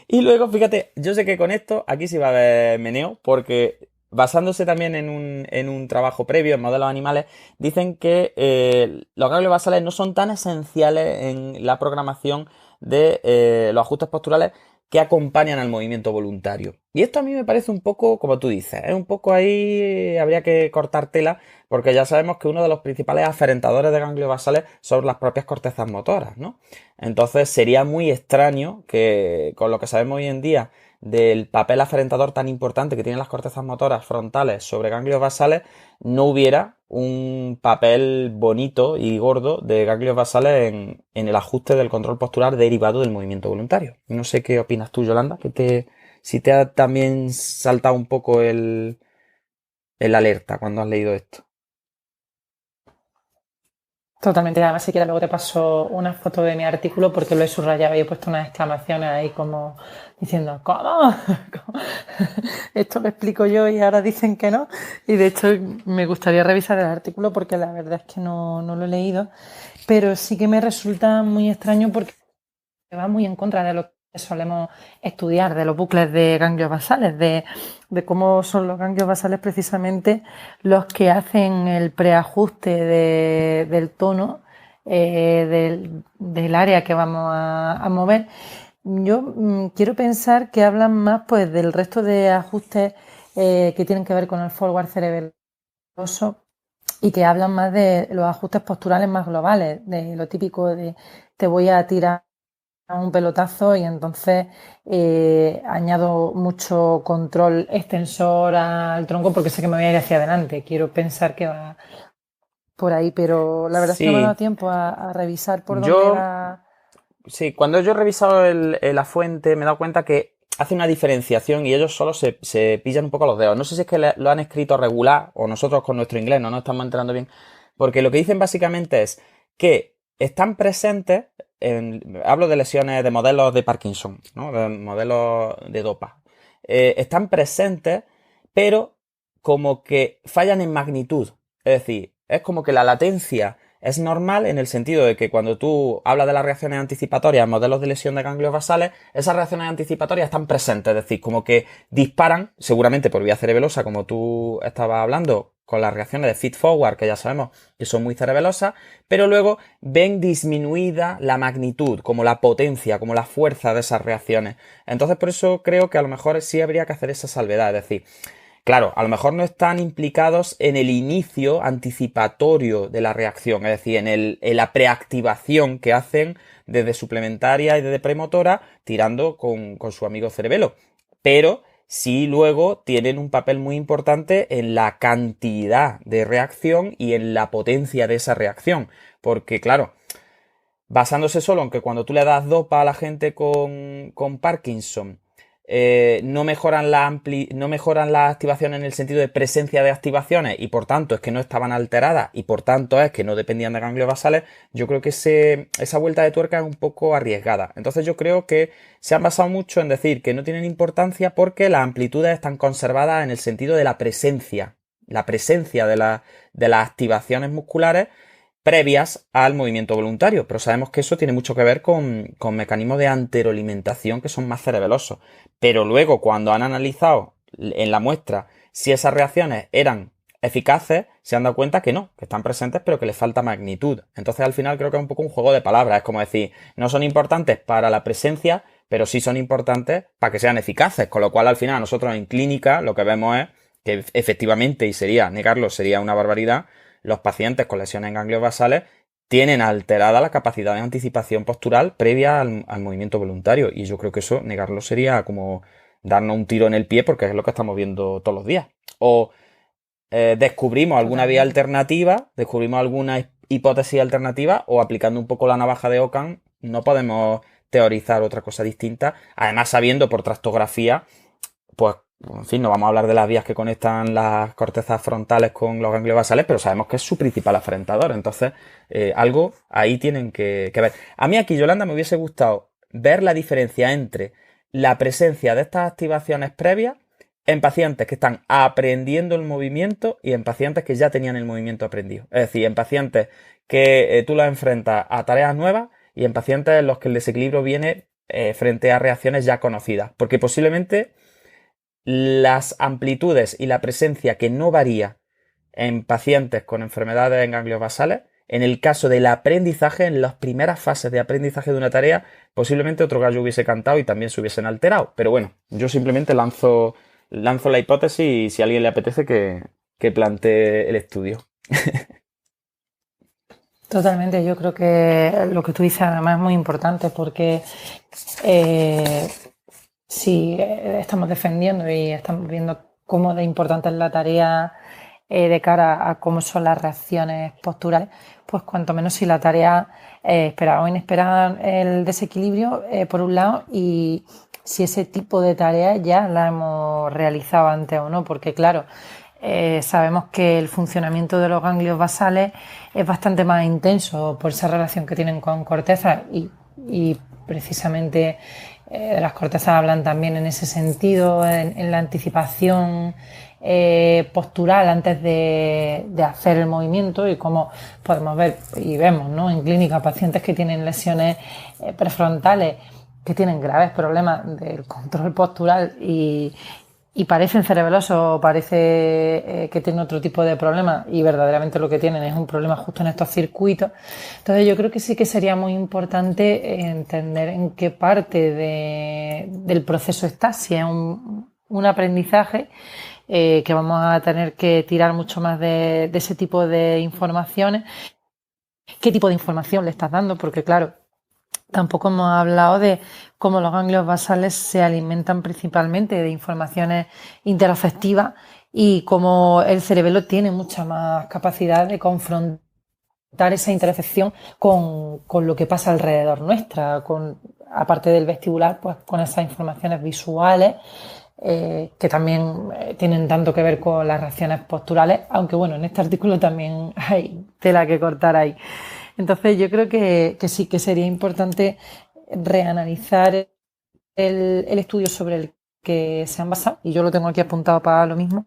Y luego, fíjate, yo sé que con esto aquí sí va a haber meneo, porque basándose también en un trabajo previo en modelos animales, dicen que los ganglios basales no son tan esenciales en la programación de los ajustes posturales que acompañan al movimiento voluntario. Y esto a mí me parece un poco, como tú dices, es un poco ahí, habría que cortar tela, porque ya sabemos que uno de los principales aferentadores de ganglios basales son las propias cortezas motoras, ¿no? Entonces sería muy extraño que con lo que sabemos hoy en día del papel aferentador tan importante que tienen las cortezas motoras frontales sobre ganglios basales, no hubiera un papel bonito y gordo de ganglios basales en el ajuste del control postural derivado del movimiento voluntario. No sé qué opinas tú, Yolanda, si te ha también saltado un poco el alerta cuando has leído esto. Totalmente, además si quieres luego te paso una foto de mi artículo porque lo he subrayado y he puesto unas exclamaciones ahí como diciendo, ¿cómo? ¿Cómo? Esto lo explico yo y ahora dicen que no. Y de hecho me gustaría revisar el artículo porque la verdad es que no lo he leído, pero sí que me resulta muy extraño porque va muy en contra de lo que solemos estudiar, de los bucles de ganglios basales, de cómo son los ganglios basales precisamente los que hacen el preajuste del tono del área que vamos a mover. Yo quiero pensar que hablan más pues del resto de ajustes que tienen que ver con el forward cerebeloso y que hablan más de los ajustes posturales más globales, de lo típico de te voy a tirar un pelotazo y entonces añado mucho control extensor al tronco porque sé que me voy a ir hacia adelante. Quiero pensar que va por ahí, pero la verdad es que no me ha dado Sí, tiempo a revisar por dónde yo va. Sí, cuando yo he revisado la fuente me he dado cuenta que hace una diferenciación y ellos solo se pillan un poco los dedos. No sé si es que lo han escrito regular o nosotros con nuestro inglés no nos estamos enterando bien, porque lo que dicen básicamente es que están presentes, hablo de lesiones de modelos de Parkinson, ¿no? De modelos de DOPA. Están presentes, pero como que fallan en magnitud. Es decir, es como que la latencia es normal en el sentido de que cuando tú hablas de las reacciones anticipatorias en modelos de lesión de ganglios basales, esas reacciones anticipatorias están presentes, es decir, como que disparan, seguramente por vía cerebelosa, como tú estabas hablando, con las reacciones de feed-forward, que ya sabemos que son muy cerebelosas, pero luego ven disminuida la magnitud, como la potencia, como la fuerza de esas reacciones. Entonces, por eso creo que a lo mejor sí habría que hacer esa salvedad, es decir, claro, a lo mejor no están implicados en el inicio anticipatorio de la reacción, es decir, en la preactivación que hacen desde suplementaria y desde premotora, tirando con su amigo cerebelo. Pero sí luego tienen un papel muy importante en la cantidad de reacción y en la potencia de esa reacción. Porque, claro, basándose solo en que cuando tú le das dopa a la gente con Parkinson, no mejoran no mejoran la activación en el sentido de presencia de activaciones y por tanto es que no estaban alteradas y por tanto es que no dependían de ganglios basales, yo creo que esa vuelta de tuerca es un poco arriesgada. Entonces yo creo que se han basado mucho en decir que no tienen importancia porque las amplitudes están conservadas en el sentido de la presencia de las activaciones musculares previas al movimiento voluntario, pero sabemos que eso tiene mucho que ver con mecanismos de anteroalimentación que son más cerebelosos. Pero luego, cuando han analizado en la muestra si esas reacciones eran eficaces, se han dado cuenta que no, que están presentes, pero que les falta magnitud. Entonces, al final, creo que es un poco un juego de palabras. Es como decir, no son importantes para la presencia, pero sí son importantes para que sean eficaces. Con lo cual, al final, nosotros en clínica lo que vemos es que efectivamente, y negarlo sería una barbaridad, los pacientes con lesiones en ganglios basales tienen alterada la capacidad de anticipación postural previa al movimiento voluntario. Y yo creo que eso, negarlo sería como darnos un tiro en el pie porque es lo que estamos viendo todos los días. O descubrimos alguna vía alternativa, descubrimos alguna hipótesis alternativa, o aplicando un poco la navaja de Ockham no podemos teorizar otra cosa distinta, además sabiendo por tractografía, pues, en fin, no vamos a hablar de las vías que conectan las cortezas frontales con los ganglios basales, pero sabemos que es su principal afrentador, entonces algo ahí tienen que ver. A mí aquí, Yolanda, me hubiese gustado ver la diferencia entre la presencia de estas activaciones previas en pacientes que están aprendiendo el movimiento y en pacientes que ya tenían el movimiento aprendido. Es decir, en pacientes que tú los enfrentas a tareas nuevas y en pacientes en los que el desequilibrio viene frente a reacciones ya conocidas. Porque posiblemente las amplitudes y la presencia que no varía en pacientes con enfermedades en ganglios basales, en el caso del aprendizaje, en las primeras fases de aprendizaje de una tarea, posiblemente otro gallo hubiese cantado y también se hubiesen alterado. Pero bueno, yo simplemente lanzo la hipótesis y si a alguien le apetece que plantee el estudio. Totalmente, yo creo que lo que tú dices además es muy importante porque si estamos defendiendo y estamos viendo cómo de importante es la tarea de cara a cómo son las reacciones posturales, pues cuanto menos si la tarea esperada o inesperada el desequilibrio, por un lado, y si ese tipo de tarea ya la hemos realizado antes o no, porque claro, sabemos que el funcionamiento de los ganglios basales es bastante más intenso por esa relación que tienen con cortezas y precisamente las cortezas hablan también en ese sentido, en la anticipación postural antes de hacer el movimiento, y como podemos ver y vemos, ¿no?, en clínica pacientes que tienen lesiones prefrontales que tienen graves problemas del control postural y parecen cerebelosos, parece que tienen otro tipo de problemas y verdaderamente lo que tienen es un problema justo en estos circuitos. Entonces yo creo que sí que sería muy importante entender en qué parte del proceso está, si es un aprendizaje que vamos a tener que tirar mucho más de ese tipo de informaciones. ¿Qué tipo de información le estás dando? Porque claro, tampoco hemos hablado de cómo los ganglios basales se alimentan principalmente de informaciones interafectivas y cómo el cerebelo tiene mucha más capacidad de confrontar esa interafección con lo que pasa alrededor nuestra, aparte del vestibular, pues con esas informaciones visuales que también tienen tanto que ver con las reacciones posturales, aunque bueno, en este artículo también hay tela que cortar ahí. Entonces yo creo que sí que sería importante reanalizar el estudio sobre el que se han basado, y yo lo tengo aquí apuntado para lo mismo,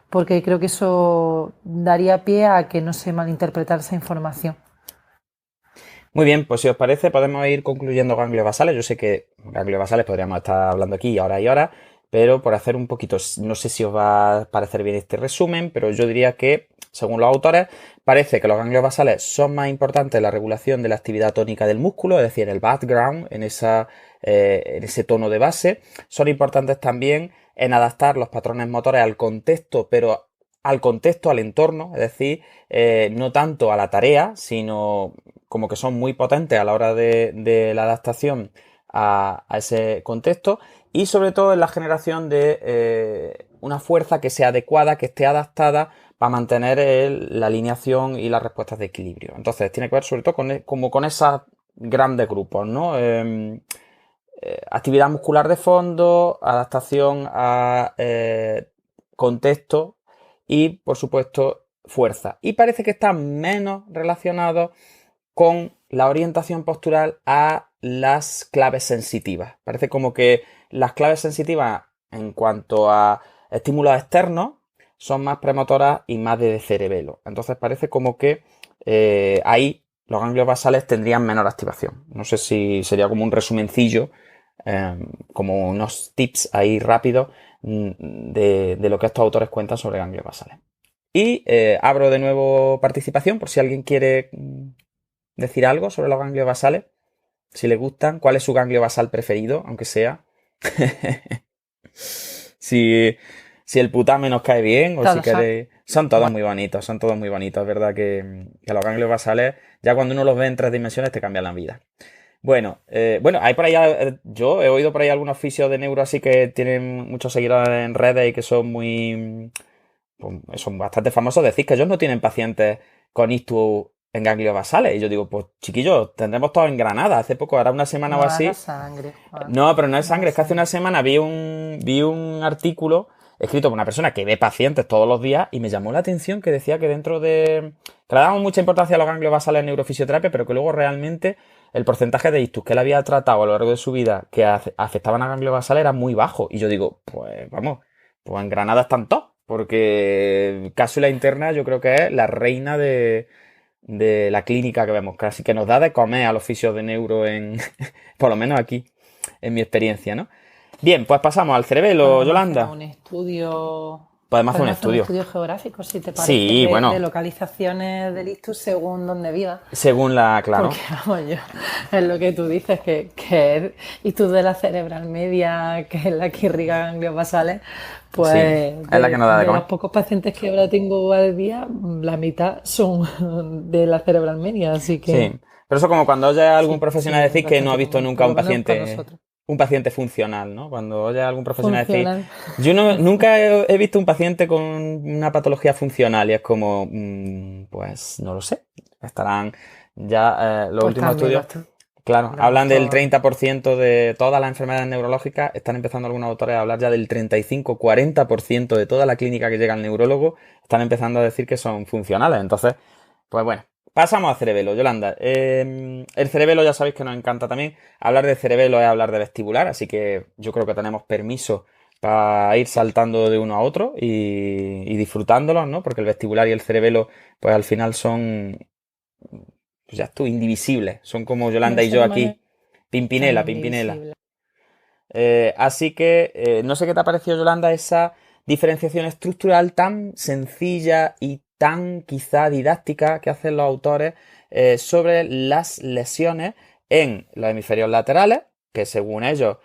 porque creo que eso daría pie a que no se malinterpretara esa información. Muy bien, pues si os parece podemos ir concluyendo ganglios basales. Yo sé que ganglios basales podríamos estar hablando aquí horas y horas, pero por hacer un poquito, no sé si os va a parecer bien este resumen, pero yo diría que, según los autores, parece que los ganglios basales son más importantes en la regulación de la actividad tónica del músculo, es decir, en el background, en ese tono de base. Son importantes también en adaptar los patrones motores al contexto, pero al contexto, al entorno, es decir, no tanto a la tarea, sino como que son muy potentes a la hora de la adaptación a ese contexto, y sobre todo en la generación de una fuerza que sea adecuada, que esté adaptada para mantener la alineación y las respuestas de equilibrio. Entonces tiene que ver sobre todo con esos grandes grupos, ¿no? Actividad muscular de fondo, adaptación a contexto y, por supuesto, fuerza. Y parece que está menos relacionado con la orientación postural a las claves sensitivas. Parece como que las claves sensitivas en cuanto a estímulos externos son más premotoras y más de cerebelo. Entonces parece como que ahí los ganglios basales tendrían menor activación. No sé si sería como un resumencillo, como unos tips ahí rápidos de lo que estos autores cuentan sobre ganglios basales. Y abro de nuevo participación por si alguien quiere decir algo sobre los ganglios basales, si les gustan, cuál es su ganglio basal preferido, aunque sea. si el putame nos cae bien o Todos si queréis. Son todos muy bonitos, es verdad que los ganglios basales, ya cuando uno los ve en 3 dimensiones te cambian la vida. Bueno, hay por ahí, yo he oído por ahí algunos fisios de neuro así que tienen muchos seguidores en redes y que son muy pues son bastante famosos, decís que ellos no tienen pacientes con ictus en ganglios basales. Y yo digo, pues chiquillos, tendremos todo en Granada. Hace poco, ahora una semana No o así. hagas sangre, Juan. No, pero no es No sangre, hagas es que hace una semana vi un artículo escrito por una persona que ve pacientes todos los días y me llamó la atención que decía que dentro de... que le damos mucha importancia a los ganglios basales en neurofisioterapia, pero que luego realmente el porcentaje de ictus que él había tratado a lo largo de su vida que afectaban a ganglios basales era muy bajo. Y yo digo, pues vamos, pues en Granada están todos, porque cápsula interna yo creo que es la reina de la clínica que vemos, casi que nos da de comer a los fisios de neuro en, por lo menos aquí, en mi experiencia, ¿no? Bien, pues pasamos al cerebelo, Yolanda. Un estudio. Podemos hacer un Podemos hacer un estudio. estudio geográfico, si te parece, Sí, bueno. de localizaciones del ictus según donde viva. Según la, claro. Porque, vamos, es lo que tú dices, que es ictus de la cerebral media, que es la que irriga ganglios basales, pues Sí, es la que nos da de comer. los pocos pacientes que ahora tengo al día, la mitad son de la cerebral media, así que... Sí, pero eso como cuando oye a algún Sí, profesional sí, decir que no ha bastante visto común, nunca por lo menos para un nosotros. paciente funcional, ¿no? Cuando oye a algún profesional Funcional. decir, yo nunca he visto un paciente con una patología funcional y es como, pues no lo sé, estarán ya los Pues últimos también estudios. Claro, Tenemos hablan del todo. 30% de todas las enfermedades neurológicas, están empezando algunos autores a hablar ya del 35-40% de toda la clínica que llega al neurólogo, están empezando a decir que son funcionales. Entonces, pues bueno, pasamos a cerebelo, Yolanda. El cerebelo ya sabéis que nos encanta también. Hablar de cerebelo es hablar de vestibular, así que yo creo que tenemos permiso para ir saltando de uno a otro y disfrutándolos, ¿no? Porque el vestibular y el cerebelo, pues al final son... pues ya estoy, indivisibles. Son como Yolanda y yo aquí. Pimpinela. Indivisible. Así que no sé qué te ha parecido, Yolanda, esa diferenciación estructural tan sencilla y tan quizá didáctica que hacen los autores sobre las lesiones en los hemisferios laterales, que según ellos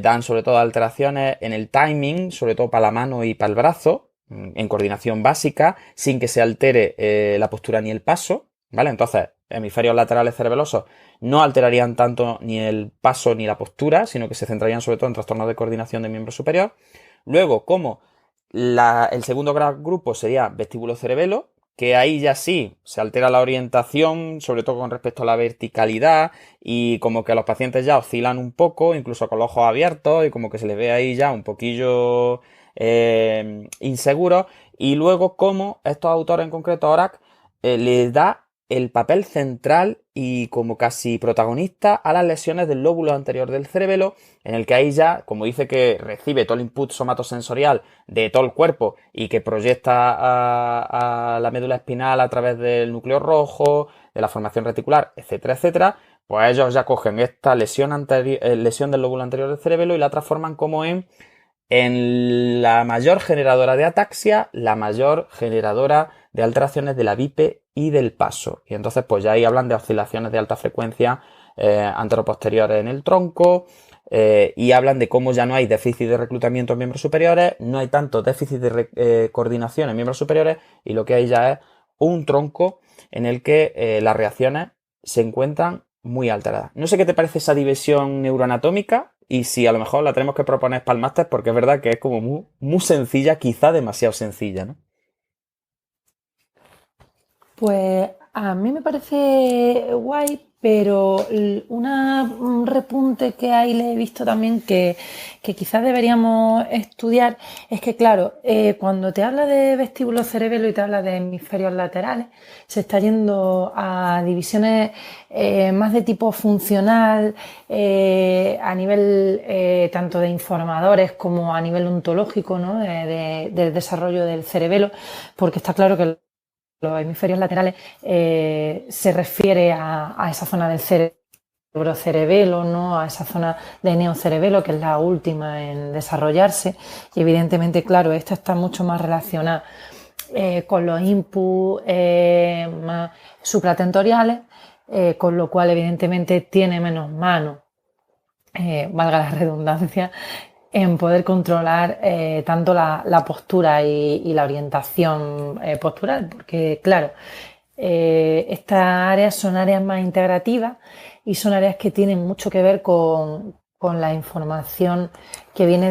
dan sobre todo alteraciones en el timing, sobre todo para la mano y para el brazo, en coordinación básica, sin que se altere la postura ni el paso, ¿vale? Entonces, hemisferios laterales cerebelosos no alterarían tanto ni el paso ni la postura, sino que se centrarían sobre todo en trastornos de coordinación de miembro superior. Luego, como el segundo gran grupo sería vestíbulo-cerebelo, que ahí ya sí se altera la orientación, sobre todo con respecto a la verticalidad, y como que los pacientes ya oscilan un poco, incluso con los ojos abiertos, y como que se les ve ahí ya un poquillo inseguros. Y luego, como estos autores en concreto, Orac, les da el papel central y como casi protagonista a las lesiones del lóbulo anterior del cerebelo, en el que ahí ya, como dice que recibe todo el input somatosensorial de todo el cuerpo y que proyecta a la médula espinal a través del núcleo rojo, de la formación reticular, etcétera, etcétera, pues ellos ya cogen esta lesión del lóbulo anterior del cerebelo y la transforman como en la mayor generadora de ataxia, la mayor generadora de alteraciones de la bipe y del paso. Y entonces pues ya ahí hablan de oscilaciones de alta frecuencia anteroposteriores en el tronco y hablan de cómo ya no hay déficit de reclutamiento en miembros superiores, no hay tanto déficit de coordinación en miembros superiores y lo que hay ya es un tronco en el que las reacciones se encuentran muy alteradas. No sé qué te parece esa división neuroanatómica y si a lo mejor la tenemos que proponer para el máster porque es verdad que es como muy, muy sencilla, quizá demasiado sencilla, ¿no? Pues a mí me parece guay, pero un repunte que ahí le he visto también que quizás deberíamos estudiar es que, claro, cuando te habla de vestíbulo cerebelo y te habla de hemisferios laterales, se está yendo a divisiones más de tipo funcional a nivel tanto de informadores como a nivel ontológico, ¿no? Del desarrollo del cerebelo, porque está claro que los hemisferios laterales se refiere a esa zona del cerebro-cerebelo, ¿no? A esa zona de neocerebelo, que es la última en desarrollarse. Y evidentemente, claro, esta está mucho más relacionada con los inputs más supratentoriales, con lo cual evidentemente tiene menos mano, valga la redundancia, en poder controlar tanto la postura y la orientación postural, porque claro, estas áreas son áreas más integrativas y son áreas que tienen mucho que ver con con la información que viene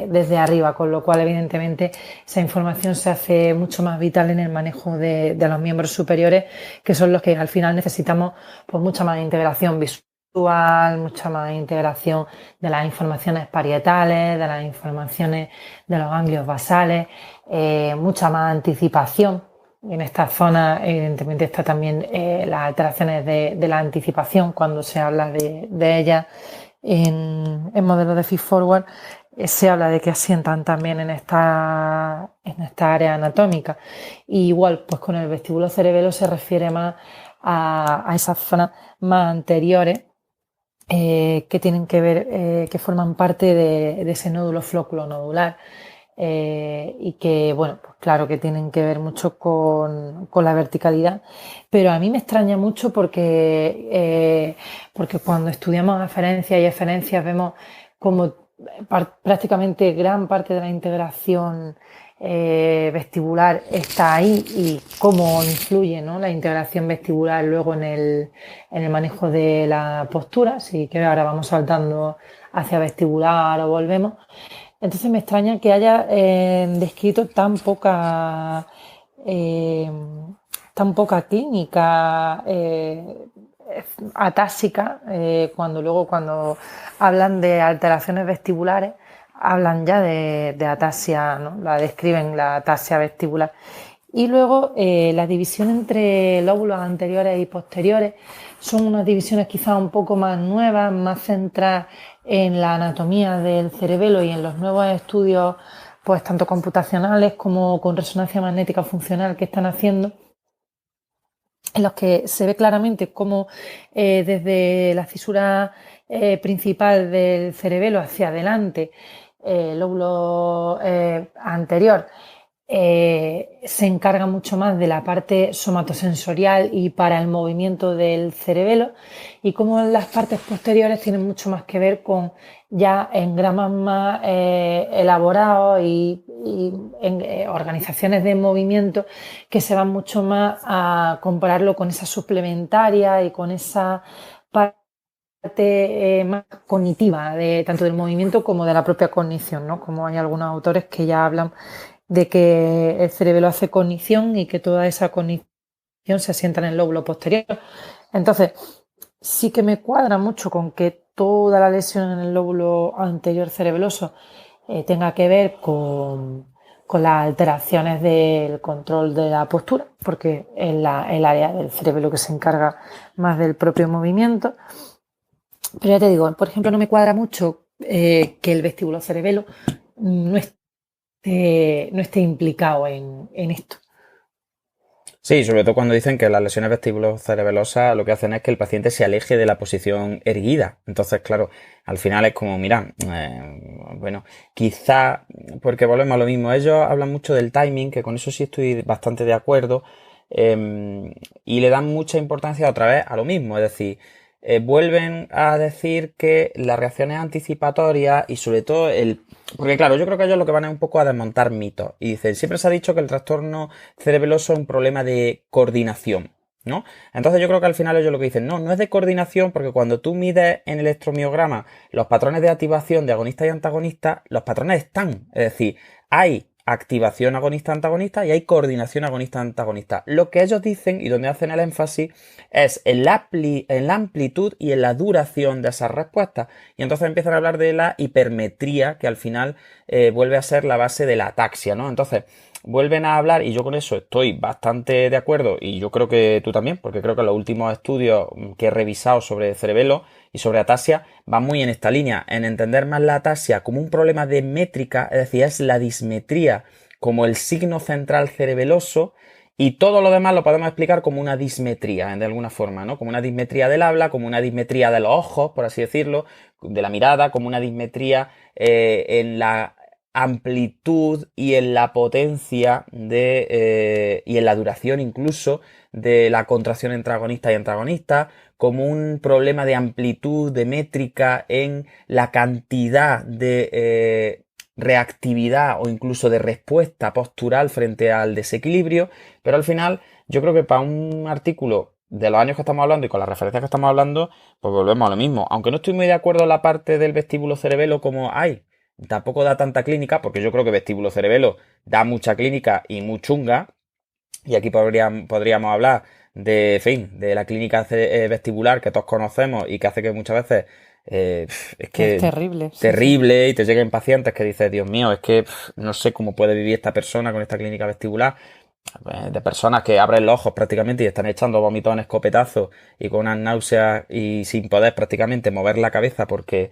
desde arriba, con lo cual evidentemente esa información se hace mucho más vital en el manejo de los miembros superiores, que son los que al final necesitamos pues mucha más integración visual, mucha más integración de las informaciones parietales, de las informaciones de los ganglios basales, mucha más anticipación. En esta zona evidentemente está también las alteraciones de la anticipación cuando se habla de ellas. En modelos de feed-forward se habla de que asientan también en esta área anatómica. Y igual, pues con el vestíbulo cerebelo se refiere más a esas zonas más anteriores que tienen que ver, que forman parte de ese nódulo flóculo-nodular. Y que, bueno, pues claro que tienen que ver mucho con la verticalidad, pero a mí me extraña mucho porque cuando estudiamos aferencias y eferencias vemos como prácticamente gran parte de la integración vestibular está ahí y cómo influye, ¿no?, la integración vestibular luego en el manejo de la postura. Así que ahora vamos saltando hacia vestibular o volvemos. Entonces me extraña que haya descrito tan poca clínica atásica, cuando hablan de alteraciones vestibulares, hablan ya de atasia, ¿no? La describen, la atasia vestibular. Y luego la división entre lóbulos anteriores y posteriores son unas divisiones quizás un poco más nuevas, más centradas en la anatomía del cerebelo y en los nuevos estudios, pues tanto computacionales como con resonancia magnética funcional que están haciendo, en los que se ve claramente cómo desde la fisura principal del cerebelo hacia adelante, el lóbulo anterior, se encarga mucho más de la parte somatosensorial y para el movimiento del cerebelo, y como las partes posteriores tienen mucho más que ver con ya engramas más elaborados y en organizaciones de movimiento que se van mucho más a compararlo con esa suplementaria y con esa parte más cognitiva tanto del movimiento como de la propia cognición, ¿no? Como hay algunos autores que ya hablan de que el cerebelo hace cognición y que toda esa cognición se asienta en el lóbulo posterior. Entonces, sí que me cuadra mucho con que toda la lesión en el lóbulo anterior cerebeloso tenga que ver con las alteraciones del control de la postura, porque es el área del cerebelo que se encarga más del propio movimiento. Pero ya te digo, por ejemplo, no me cuadra mucho que el vestíbulo cerebelo no esté implicado en esto. Sí, sobre todo cuando dicen que las lesiones vestibulocerebelosas lo que hacen es que el paciente se aleje de la posición erguida. Entonces, claro, al final es como, mira, bueno, quizá, porque volvemos a lo mismo, ellos hablan mucho del timing, que con eso sí estoy bastante de acuerdo, y le dan mucha importancia otra vez a lo mismo, es decir, vuelven a decir que las reacciones anticipatorias y sobre todo porque claro, yo creo que ellos lo que van es un poco a desmontar mitos y dicen, siempre se ha dicho que el trastorno cerebeloso es un problema de coordinación, ¿no? Entonces yo creo que al final ellos lo que dicen, no es de coordinación, porque cuando tú mides en el electromiograma los patrones de activación de agonista y antagonista, los patrones están, es decir, hay activación agonista-antagonista y hay coordinación agonista-antagonista. Lo que ellos dicen y donde hacen el énfasis es en la amplitud y en la duración de esas respuestas. Y entonces empiezan a hablar de la hipermetría, que al final vuelve a ser la base de la ataxia, ¿no? Entonces vuelven a hablar, y yo con eso estoy bastante de acuerdo, y yo creo que tú también, porque creo que los últimos estudios que he revisado sobre cerebelo y sobre ataxia van muy en esta línea, en entender más la ataxia como un problema de métrica, es decir, es la dismetría como el signo central cerebeloso, y todo lo demás lo podemos explicar como una dismetría, de alguna forma, ¿no? Como una dismetría del habla, como una dismetría de los ojos, por así decirlo, de la mirada, como una dismetría en la amplitud y en la potencia y en la duración incluso de la contracción entre agonista y antagonista, como un problema de amplitud, de métrica en la cantidad de reactividad o incluso de respuesta postural frente al desequilibrio. Pero al final yo creo que para un artículo de los años que estamos hablando y con las referencias que estamos hablando, pues volvemos a lo mismo. Aunque no estoy muy de acuerdo en la parte del vestíbulo cerebelo como hay, tampoco da tanta clínica, porque yo creo que vestíbulo cerebelo da mucha clínica y muy chunga. Y aquí podríamos hablar de, en fin, de la clínica vestibular que todos conocemos y que hace que muchas veces es que Es terrible. Sí, sí. terrible y te lleguen pacientes que dices, Dios mío, es que no sé cómo puede vivir esta persona con esta clínica vestibular. De personas que abren los ojos prácticamente y están echando vomitones, escopetazos y con unas náuseas y sin poder prácticamente mover la cabeza porque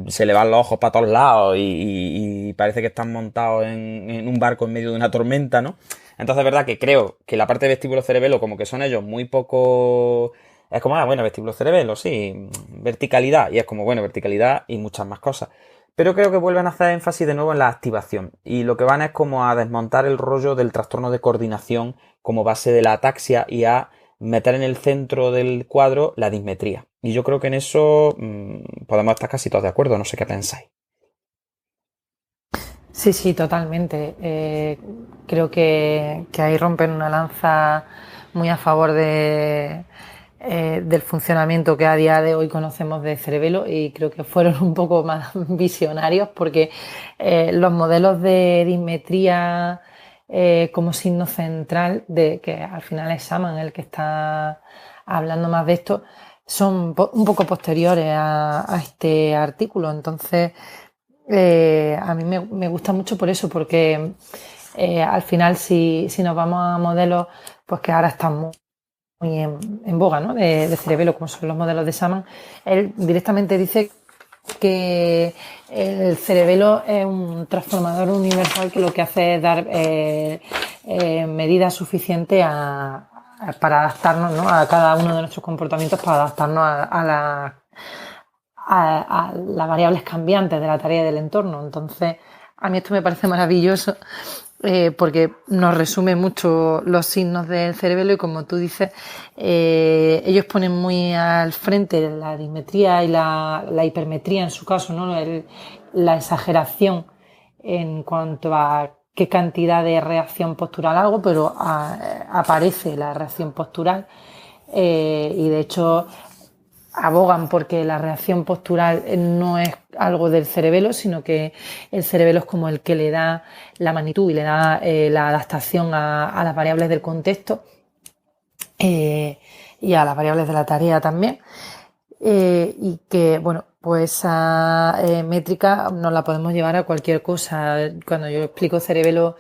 se le van los ojos para todos lados y parece que están montados en un barco en medio de una tormenta, ¿no? Entonces es verdad que creo que la parte de vestíbulo cerebelo, como que son ellos muy poco... Es como, bueno, vestíbulo cerebelo, sí, verticalidad. Y es como, bueno, verticalidad y muchas más cosas. Pero creo que vuelven a hacer énfasis de nuevo en la activación. Y lo que van es como a desmontar el rollo del trastorno de coordinación como base de la ataxia y a meter en el centro del cuadro la dismetría. Y yo creo que en eso podemos estar casi todos de acuerdo. No sé qué pensáis. Sí, sí, totalmente. Creo que ahí rompen una lanza muy a favor del funcionamiento que a día de hoy conocemos de cerebelo, y creo que fueron un poco más visionarios porque los modelos de dismetría como signo central, que al final es Saman el que está hablando más de esto, son un poco posteriores a este artículo. Entonces, a mí me gusta mucho por eso, porque al final si nos vamos a modelos pues que ahora están muy en boga, ¿no? de cerebelo, como son los modelos de Saman, él directamente dice que el cerebelo es un transformador universal que lo que hace es dar medidas suficientes para adaptarnos, ¿no? A cada uno de nuestros comportamientos, para adaptarnos a las variables cambiantes de la tarea y del entorno. Entonces, a mí esto me parece maravilloso porque nos resume mucho los signos del cerebelo y, como tú dices, ellos ponen muy al frente la dismetría y la hipermetría en su caso, ¿no? La exageración en cuanto a qué cantidad de reacción postural hago, pero aparece la reacción postural y de hecho abogan porque la reacción postural no es algo del cerebelo, sino que el cerebelo es como el que le da la magnitud y le da la adaptación a las variables del contexto y a las variables de la tarea también. Y que, bueno, pues esa métrica nos la podemos llevar a cualquier cosa. Cuando yo explico cerebelo,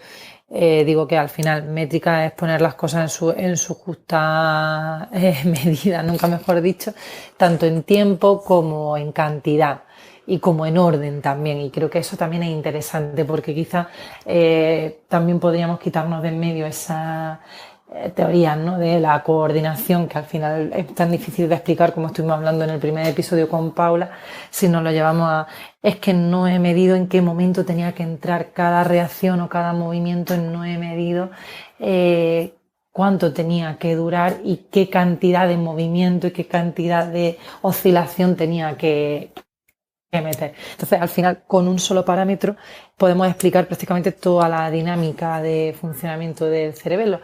digo que al final métrica es poner las cosas en su justa medida, nunca mejor dicho, tanto en tiempo como en cantidad y como en orden también. Y creo que eso también es interesante, porque quizá también podríamos quitarnos de en medio esa teorías, ¿no? De la coordinación, que al final es tan difícil de explicar, como estuvimos hablando en el primer episodio con Paula, si nos lo llevamos a es que no he medido en qué momento tenía que entrar cada reacción o cada movimiento, no he medido cuánto tenía que durar y qué cantidad de movimiento y qué cantidad de oscilación tenía que meter. Entonces, al final, con un solo parámetro podemos explicar prácticamente toda la dinámica de funcionamiento del cerebelo.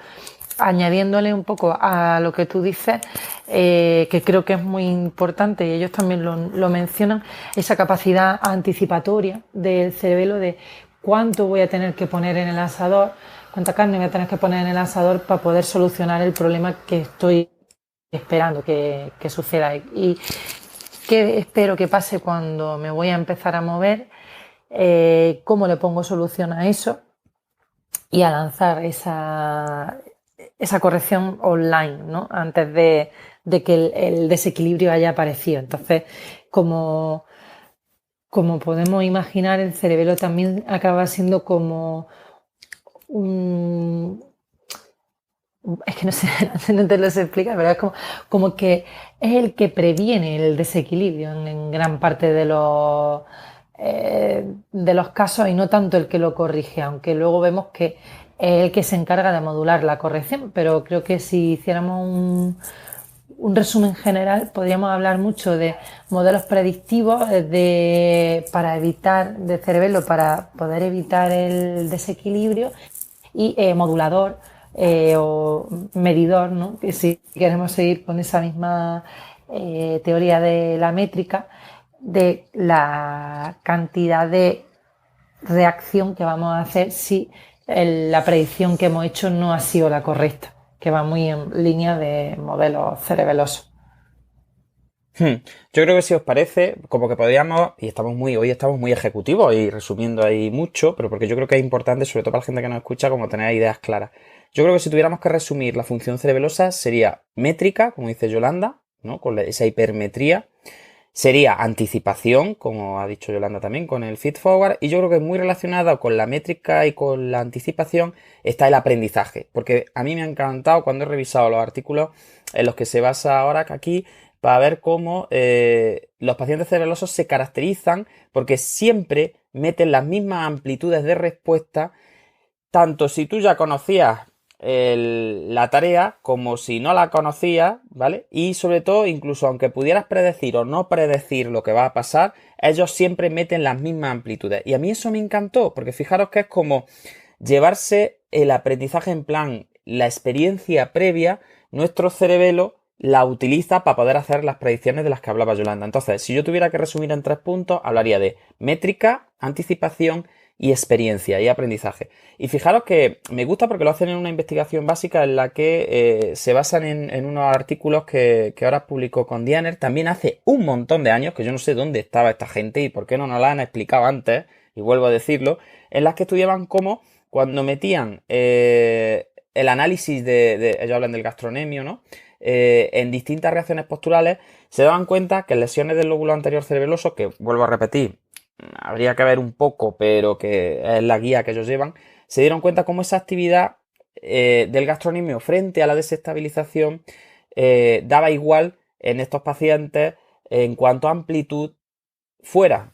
Añadiéndole un poco a lo que tú dices, que creo que es muy importante, y ellos también lo mencionan, esa capacidad anticipatoria del cerebelo de cuánto voy a tener que poner en el asador, cuánta carne voy a tener que poner en el asador para poder solucionar el problema que estoy esperando que suceda. Y qué espero que pase cuando me voy a empezar a mover, cómo le pongo solución a eso y a lanzar esa corrección online, ¿no? Antes de que el desequilibrio haya aparecido. Entonces, como podemos imaginar, el cerebelo también acaba siendo como es que no sé, no te lo sé explicar, pero es como que es el que previene el desequilibrio en gran parte de los casos, y no tanto el que lo corrige, aunque luego vemos que es el que se encarga de modular la corrección. Pero creo que si hiciéramos un resumen general, podríamos hablar mucho de modelos predictivos para evitar del cerebelo, para poder evitar el desequilibrio, y modulador o medidor, ¿no? Que si queremos seguir con esa misma teoría de la métrica, de la cantidad de reacción que vamos a hacer si la predicción que hemos hecho no ha sido la correcta, que va muy en línea de modelos cerebelosos. Yo creo que si os parece, como que podríamos, y hoy estamos muy ejecutivos y resumiendo ahí mucho, pero porque yo creo que es importante, sobre todo para la gente que nos escucha, como tener ideas claras. Yo creo que si tuviéramos que resumir la función cerebelosa sería métrica, como dice Yolanda, ¿no? Con esa hipermetría. Sería anticipación, como ha dicho Yolanda también, con el feed forward. Y yo creo que muy relacionado con la métrica y con la anticipación está el aprendizaje. Porque a mí me ha encantado cuando he revisado los artículos en los que se basa ahora aquí para ver cómo los pacientes cerebelosos se caracterizan porque siempre meten las mismas amplitudes de respuesta, tanto si tú ya conocías la tarea como si no la conocías, ¿vale? Y sobre todo, incluso aunque pudieras predecir o no predecir lo que va a pasar, ellos siempre meten las mismas amplitudes. Y a mí eso me encantó, porque fijaros que es como llevarse el aprendizaje en plan, la experiencia previa, nuestro cerebelo la utiliza para poder hacer las predicciones de las que hablaba Yolanda. Entonces, si yo tuviera que resumir en 3 puntos, hablaría de métrica, anticipación y experiencia y aprendizaje. Y fijaros que me gusta porque lo hacen en una investigación básica en la que se basan en unos artículos que ahora publicó con Diener también hace un montón de años, que yo no sé dónde estaba esta gente y por qué no nos la han explicado antes, y vuelvo a decirlo, en las que estudiaban cómo cuando metían el análisis ellos hablan del gastronemio, ¿no? En distintas reacciones posturales, se daban cuenta que lesiones del lóbulo anterior cerebeloso, que vuelvo a repetir, habría que ver un poco, pero que es la guía que ellos llevan, se dieron cuenta cómo esa actividad del gastronemio frente a la desestabilización daba igual en estos pacientes en cuanto a amplitud, fuera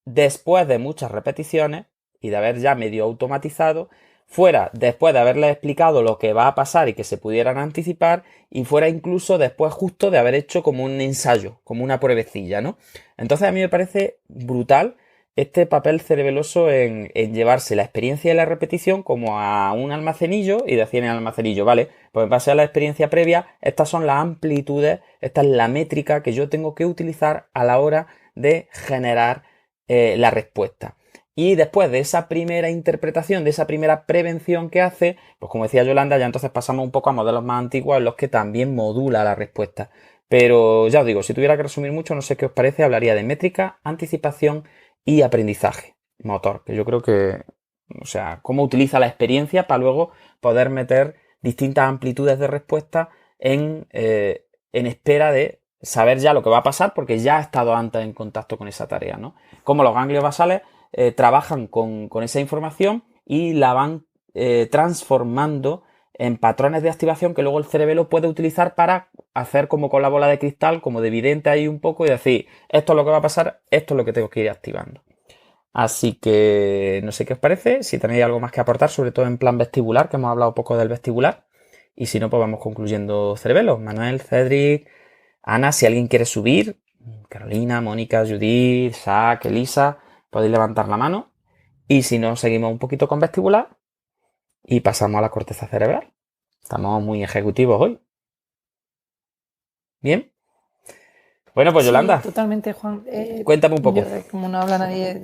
después de muchas repeticiones y de haber ya medio automatizado, fuera después de haberles explicado lo que va a pasar y que se pudieran anticipar, y fuera incluso después justo de haber hecho como un ensayo, como una pruebecilla, ¿no? Entonces a mí me parece brutal este papel cerebeloso en llevarse la experiencia de la repetición como a un almacenillo y decir en el almacenillo, vale, pues en base a la experiencia previa, estas son las amplitudes, esta es la métrica que yo tengo que utilizar a la hora de generar la respuesta. Y después de esa primera interpretación, de esa primera prevención que hace, pues como decía Yolanda, ya entonces pasamos un poco a modelos más antiguos en los que también modula la respuesta. Pero ya os digo, si tuviera que resumir mucho, no sé qué os parece, hablaría de métrica, anticipación y aprendizaje motor, que yo creo que, o sea, cómo utiliza la experiencia para luego poder meter distintas amplitudes de respuesta en espera de saber ya lo que va a pasar porque ya ha estado antes en contacto con esa tarea, ¿no? Como los ganglios basales trabajan con esa información y la van transformando en patrones de activación que luego el cerebelo puede utilizar para hacer como con la bola de cristal, como de vidente ahí un poco y decir, esto es lo que va a pasar, esto es lo que tengo que ir activando. Así que no sé qué os parece, si tenéis algo más que aportar, sobre todo en plan vestibular, que hemos hablado poco del vestibular, y si no, pues vamos concluyendo cerebelo. Manuel, Cedric, Ana, si alguien quiere subir, Carolina, Mónica, Judith, Isaac, Elisa, podéis levantar la mano, y si no, seguimos un poquito con vestibular y pasamos a la corteza cerebral. Estamos muy ejecutivos hoy. ¿Bien? Bueno, pues Yolanda. Sí, totalmente, Juan. Cuéntame un poco. Como no habla nadie,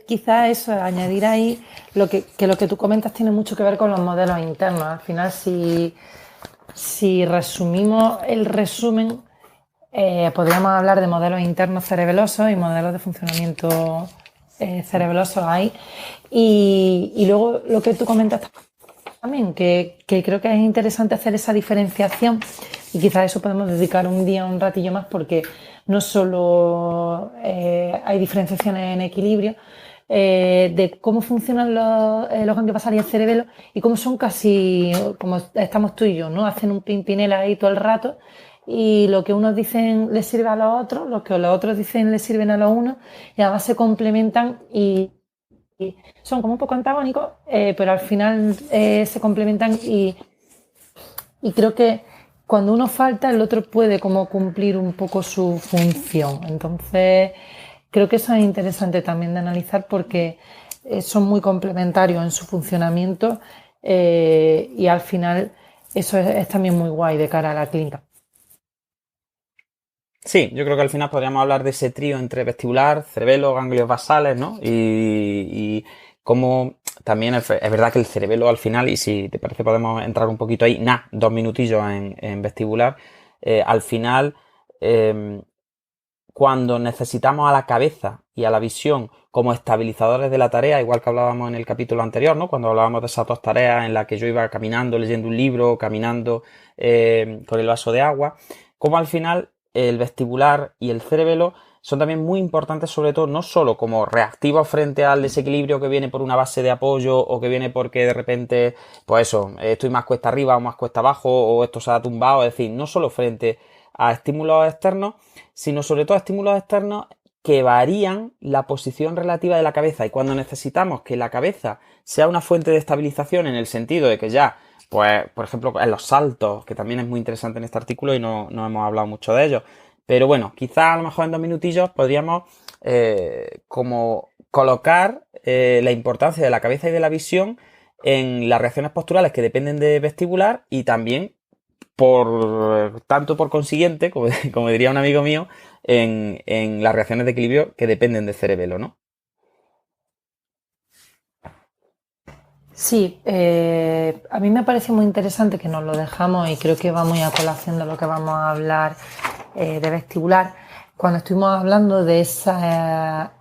quizás eso, añadir ahí lo que tú comentas tiene mucho que ver con los modelos internos. Al final, si resumimos el resumen, podríamos hablar de modelos internos cerebelosos y modelos de funcionamiento cerebelosos ahí. Y luego lo que tú comentas también, que creo que es interesante hacer esa diferenciación, y quizás eso podemos dedicar un ratillo más, porque no solo hay diferenciaciones en equilibrio de cómo funcionan los ganglios basales y el cerebelo, y cómo son casi como estamos tú y yo, ¿no? Hacen un pimpinela ahí todo el rato, y lo que unos dicen les sirve a los otros, lo que los otros dicen les sirven a los unos, y además se complementan y son como un poco antagónicos, pero al final se complementan, y creo que cuando uno falta, el otro puede como cumplir un poco su función. Entonces, creo que eso es interesante también de analizar, porque son muy complementarios en su funcionamiento y al final eso es también muy guay de cara a la clínica. Sí, yo creo que al final podríamos hablar de ese trío entre vestibular, cerebelo, ganglios basales, ¿no? Y cómo también es verdad que el cerebelo al final, y si te parece podemos entrar un poquito ahí, 2 minutillos en vestibular, al final, eh, cuando necesitamos a la cabeza y a la visión como estabilizadores de la tarea, igual que hablábamos en el capítulo anterior, ¿no? Cuando hablábamos de esas 2 tareas en las que yo iba caminando, leyendo un libro, caminando con el vaso de agua, como al final el vestibular y el cerebelo son también muy importantes, sobre todo, no solo como reactivos frente al desequilibrio que viene por una base de apoyo o que viene porque de repente, pues eso, estoy más cuesta arriba o más cuesta abajo o esto se ha tumbado, es decir, no solo frente a estímulos externos, sino sobre todo a estímulos externos que varían la posición relativa de la cabeza, y cuando necesitamos que la cabeza sea una fuente de estabilización en el sentido de que ya, pues, por ejemplo, en los saltos, que también es muy interesante en este artículo y no hemos hablado mucho de ellos, pero bueno, quizás a lo mejor en 2 minutillos podríamos como colocar la importancia de la cabeza y de la visión en las reacciones posturales que dependen de vestibular y también por consiguiente, como diría un amigo mío, en las reacciones de equilibrio que dependen del cerebelo, ¿no? Sí, a mí me parece muy interesante que nos lo dejamos y creo que va muy a colación de lo que vamos a hablar de vestibular. Cuando estuvimos hablando de esa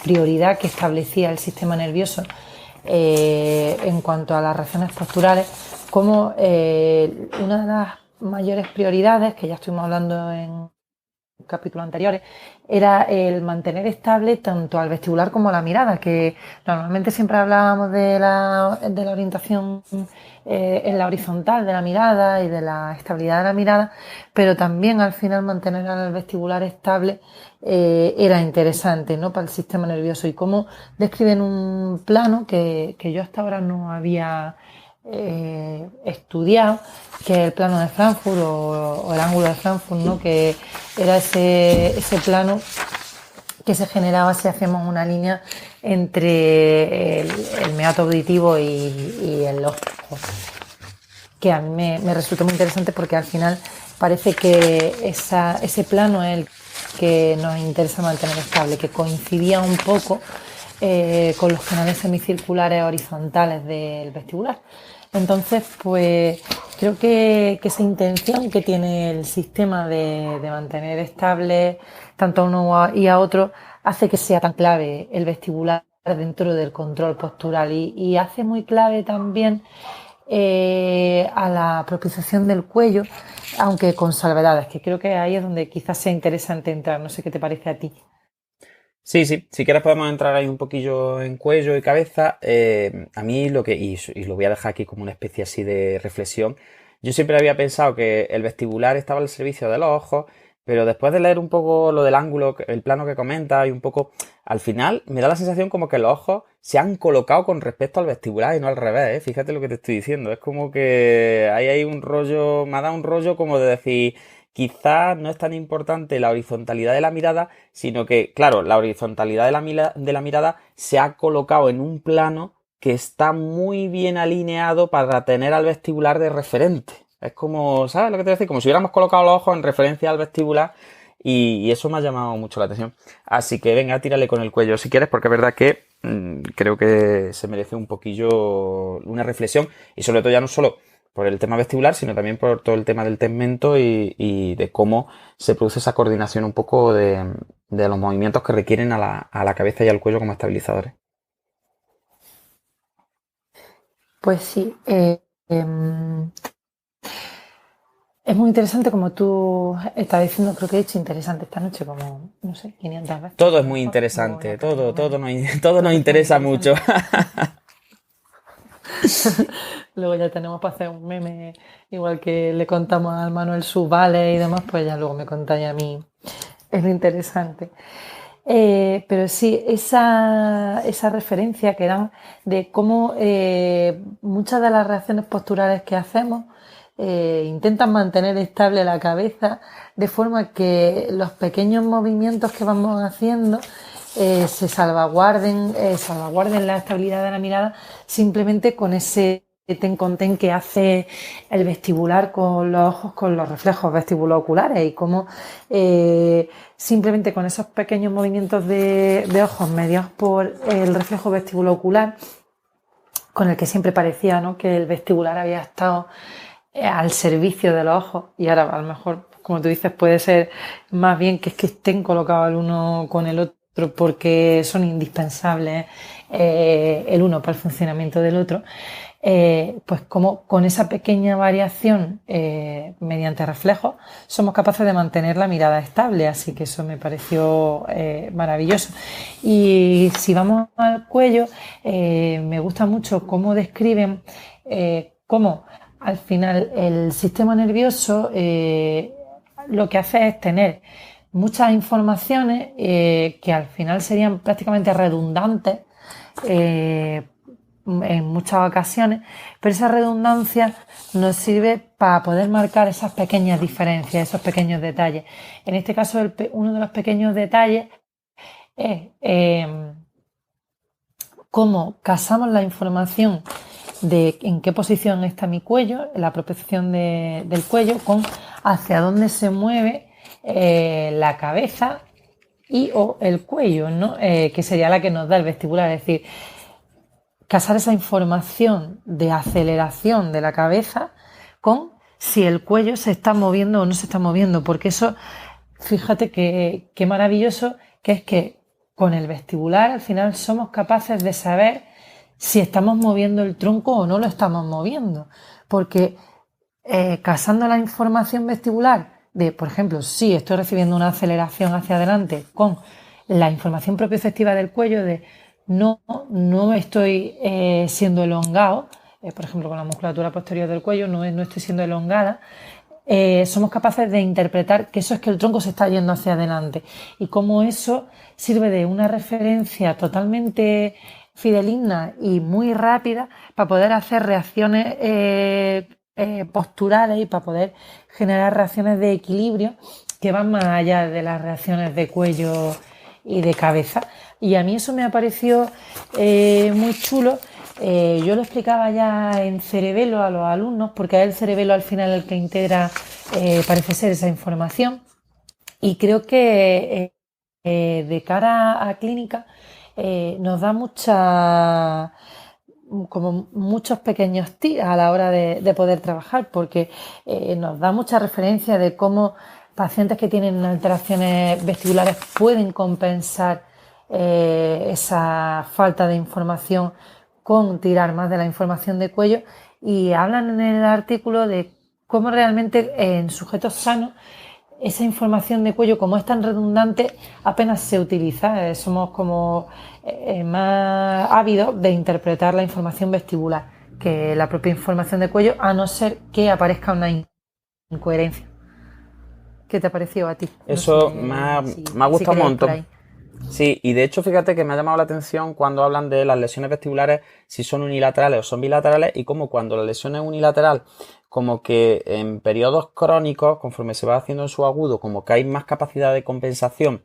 prioridad que establecía el sistema nervioso en cuanto a las reacciones posturales, como una de las mayores prioridades, que ya estuvimos hablando en capítulos anteriores, era el mantener estable tanto al vestibular como a la mirada, que normalmente siempre hablábamos de la orientación en la horizontal de la mirada y de la estabilidad de la mirada, pero también al final mantener al vestibular estable era interesante, ¿no?, para el sistema nervioso. Y cómo describen un plano que yo hasta ahora no había estudiado, que es el plano de Frankfurt o el ángulo de Frankfurt, ¿no?, que era ese plano que se generaba si hacemos una línea entre el meato auditivo y el ojo, que a mí me resultó muy interesante porque al final parece que ese plano es el que nos interesa mantener estable, que coincidía un poco con los canales semicirculares horizontales del vestibular. Entonces, pues creo que esa intención que tiene el sistema de mantener estable tanto a uno y a otro hace que sea tan clave el vestibular dentro del control postural y hace muy clave también a la propiciación del cuello, aunque con salvedades, que creo que ahí es donde quizás sea interesante entrar. No sé qué te parece a ti. Sí, si quieres podemos entrar ahí un poquillo en cuello y cabeza. A mí y lo voy a dejar aquí como una especie así de reflexión, yo siempre había pensado que el vestibular estaba al servicio de los ojos, pero después de leer un poco lo del ángulo, el plano que comenta y un poco, al final me da la sensación como que los ojos se han colocado con respecto al vestibular y no al revés, ¿eh? Fíjate lo que te estoy diciendo, es como que hay un rollo, me ha dado un rollo como de decir, quizás no es tan importante la horizontalidad de la mirada, sino que, claro, la horizontalidad de la mirada se ha colocado en un plano que está muy bien alineado para tener al vestibular de referente. Es como, ¿sabes lo que te voy a decir? Como si hubiéramos colocado los ojos en referencia al vestibular y eso me ha llamado mucho la atención. Así que venga, tírale con el cuello si quieres, porque es verdad que creo que se merece un poquillo una reflexión y sobre todo ya no solo por el tema vestibular, sino también por todo el tema del tegmento y de cómo se produce esa coordinación un poco de los movimientos que requieren a la cabeza y al cuello como estabilizadores. Pues sí, es muy interesante, como tú estás diciendo, creo que he dicho interesante esta noche como, no sé, 500 veces. Todo es muy interesante, todo nos interesa mucho. Luego ya tenemos para hacer un meme, igual que le contamos al Manuel sus vales y demás, pues ya luego me contáis a mí. Es lo interesante. Pero sí, esa referencia que dan de cómo muchas de las reacciones posturales que hacemos intentan mantener estable la cabeza de forma que los pequeños movimientos que vamos haciendo se salvaguarden la estabilidad de la mirada simplemente con ese ten con ten que hace el vestibular con los ojos, con los reflejos vestibulo-oculares, y cómo simplemente con esos pequeños movimientos de ojos mediados por el reflejo vestibulo-ocular, con el que siempre parecía, ¿no?, que el vestibular había estado al servicio de los ojos, y ahora a lo mejor, como tú dices, puede ser más bien que es que estén colocados el uno con el otro porque son indispensables el uno para el funcionamiento del otro. Pues como con esa pequeña variación mediante reflejos somos capaces de mantener la mirada estable, así que eso me pareció maravilloso. Y si vamos al cuello, me gusta mucho cómo describen cómo al final el sistema nervioso lo que hace es tener muchas informaciones que al final serían prácticamente redundantes en muchas ocasiones, pero esa redundancia nos sirve para poder marcar esas pequeñas diferencias, esos pequeños detalles. En este caso, uno de los pequeños detalles es cómo casamos la información de en qué posición está mi cuello, la propiocepción del cuello, con hacia dónde se mueve la cabeza y o el cuello, ¿no? Que sería la que nos da el vestibular, es decir, casar esa información de aceleración de la cabeza con si el cuello se está moviendo o no se está moviendo, porque eso, fíjate qué maravilloso que es que con el vestibular al final somos capaces de saber si estamos moviendo el tronco o no lo estamos moviendo, porque casando la información vestibular de, por ejemplo, si estoy recibiendo una aceleración hacia adelante con la información propioceptiva del cuello de no estoy siendo elongado, por ejemplo con la musculatura posterior del cuello no estoy siendo elongada, somos capaces de interpretar que eso es que el tronco se está yendo hacia adelante, y cómo eso sirve de una referencia totalmente fidedigna y muy rápida para poder hacer reacciones posturales y para poder generar reacciones de equilibrio que van más allá de las reacciones de cuello y de cabeza. Y a mí eso me ha parecido muy chulo. Yo lo explicaba ya en Cerebelo a los alumnos, porque es el cerebelo al final el que integra, parece ser, esa información. Y creo que de cara a clínica nos da muchos pequeños tips a la hora de poder trabajar, porque nos da mucha referencia de cómo pacientes que tienen alteraciones vestibulares pueden compensar esa falta de información con tirar más de la información de cuello, y hablan en el artículo de cómo realmente en sujetos sanos esa información de cuello, como es tan redundante, apenas se utiliza. Somos como más ávidos de interpretar la información vestibular que la propia información de cuello, a no ser que aparezca una incoherencia. ¿Qué te ha parecido a ti? Eso me ha gustado un montón. Sí, y de hecho fíjate que me ha llamado la atención cuando hablan de las lesiones vestibulares, si son unilaterales o son bilaterales, y como cuando la lesión es unilateral, como que en periodos crónicos, conforme se va haciendo en su agudo, como que hay más capacidad de compensación,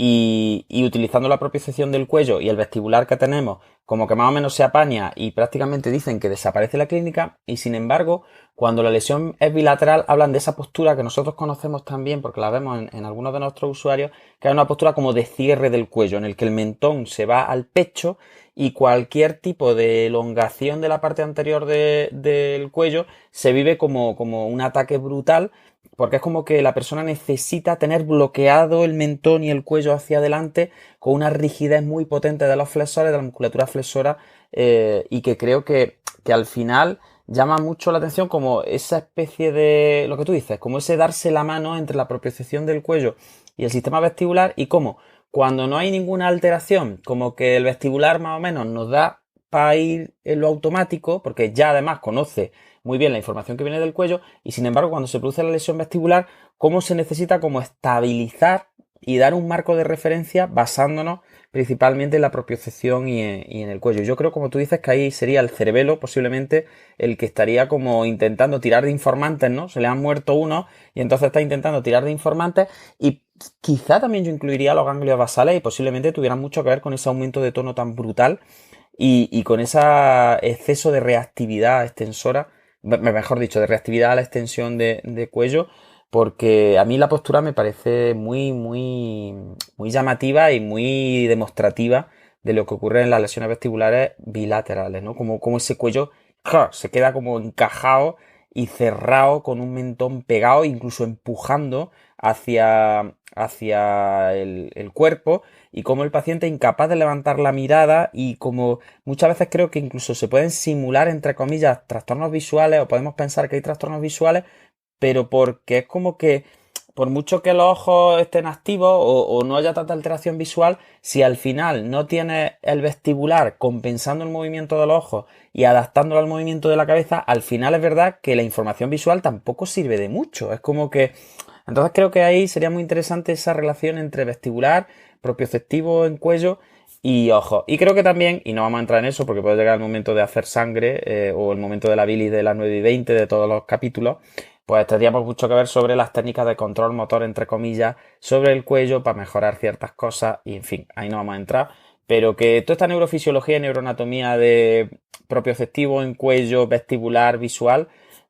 y utilizando la propiocepción del cuello y el vestibular que tenemos, como que más o menos se apaña y prácticamente dicen que desaparece la clínica. Y sin embargo, cuando la lesión es bilateral, hablan de esa postura que nosotros conocemos también, porque la vemos en algunos de nuestros usuarios, que es una postura como de cierre del cuello, en el que el mentón se va al pecho y cualquier tipo de elongación de la parte anterior del cuello se vive como un ataque brutal, porque es como que la persona necesita tener bloqueado el mentón y el cuello hacia adelante con una rigidez muy potente de los flexores, de la musculatura flexora, y que creo que al final llama mucho la atención como esa especie de, lo que tú dices, como ese darse la mano entre la propiocepción del cuello y el sistema vestibular, y cómo cuando no hay ninguna alteración, como que el vestibular más o menos nos da para ir en lo automático, porque ya además conoce muy bien la información que viene del cuello, y sin embargo cuando se produce la lesión vestibular, cómo se necesita como estabilizar y dar un marco de referencia basándonos principalmente en la propiocepción y en el cuello. Yo creo, como tú dices, que ahí sería el cerebelo posiblemente el que estaría como intentando tirar de informantes, ¿no? Se le han muerto uno y entonces está intentando tirar de informantes, y quizá también yo incluiría los ganglios basales, y posiblemente tuvieran mucho que ver con ese aumento de tono tan brutal y con ese exceso de reactividad extensora, mejor dicho, de reactividad a la extensión de cuello, porque a mí la postura me parece muy llamativa y muy demostrativa de lo que ocurre en las lesiones vestibulares bilaterales, ¿no? Como ese cuello se queda como encajado y cerrado con un mentón pegado, incluso empujando hacia el cuerpo, y como el paciente es incapaz de levantar la mirada, y como muchas veces creo que incluso se pueden simular, entre comillas, trastornos visuales, o podemos pensar que hay trastornos visuales, pero porque es como que por mucho que los ojos estén activos o no haya tanta alteración visual, si al final no tienes el vestibular compensando el movimiento de los ojos y adaptándolo al movimiento de la cabeza, al final es verdad que la información visual tampoco sirve de mucho. Es como que... Entonces creo que ahí sería muy interesante esa relación entre vestibular, propioceptivo en cuello y ojo. Y creo que también, y no vamos a entrar en eso porque puede llegar el momento de hacer sangre o el momento de la bilis de las 9:20 de todos los capítulos, pues tendríamos mucho que ver sobre las técnicas de control motor, entre comillas, sobre el cuello para mejorar ciertas cosas y, en fin, ahí no vamos a entrar. Pero que toda esta neurofisiología y neuroanatomía de propioceptivo en cuello, vestibular, visual,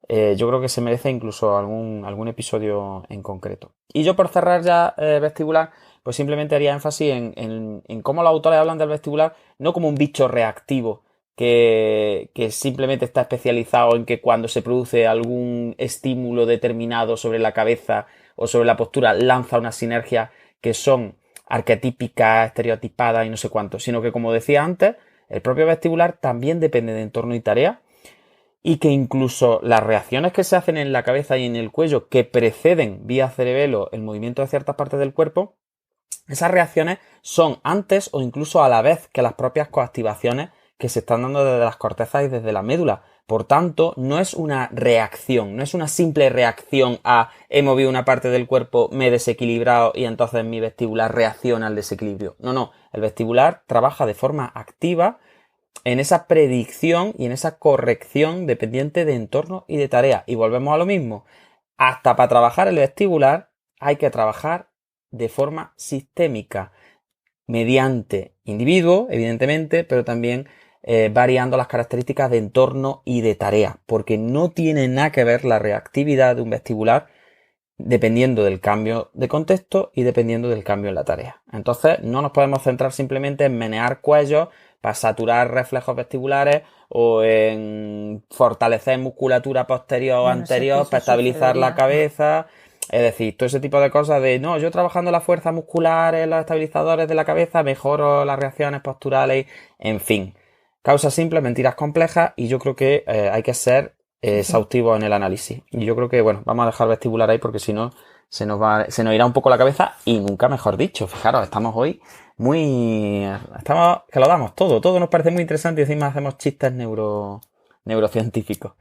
yo creo que se merece incluso algún episodio en concreto. Y yo, por cerrar ya vestibular, pues simplemente haría énfasis en cómo los autores hablan del vestibular no como un bicho reactivo que simplemente está especializado en que cuando se produce algún estímulo determinado sobre la cabeza o sobre la postura lanza unas sinergias que son arquetípicas, estereotipadas y no sé cuánto, sino que, como decía antes, el propio vestibular también depende de entorno y tarea, y que incluso las reacciones que se hacen en la cabeza y en el cuello que preceden vía cerebelo el movimiento de ciertas partes del cuerpo, esas reacciones son antes o incluso a la vez que las propias coactivaciones que se están dando desde las cortezas y desde la médula. Por tanto, no es una reacción, no es una simple reacción a he movido una parte del cuerpo, me he desequilibrado y entonces mi vestibular reacciona al desequilibrio. No, el vestibular trabaja de forma activa en esa predicción y en esa corrección dependiente de entorno y de tarea. Y volvemos a lo mismo. Hasta para trabajar el vestibular hay que trabajar de forma sistémica, mediante individuo, evidentemente, pero también variando las características de entorno y de tarea, porque no tiene nada que ver la reactividad de un vestibular dependiendo del cambio de contexto y dependiendo del cambio en la tarea. Entonces, no nos podemos centrar simplemente en menear cuellos para saturar reflejos vestibulares o en fortalecer musculatura posterior o anterior para estabilizar la cabeza. Es decir, todo ese tipo de cosas de, no, yo trabajando la fuerza muscular en los estabilizadores de la cabeza mejoro las reacciones posturales, en fin. Causas simples, mentiras complejas, y yo creo que hay que ser exhaustivo en el análisis. Y yo creo que, bueno, vamos a dejar vestibular ahí porque si no se nos irá un poco la cabeza, y nunca mejor dicho. Fijaros, estamos hoy que lo damos todo nos parece muy interesante y encima hacemos chistes neurocientíficos.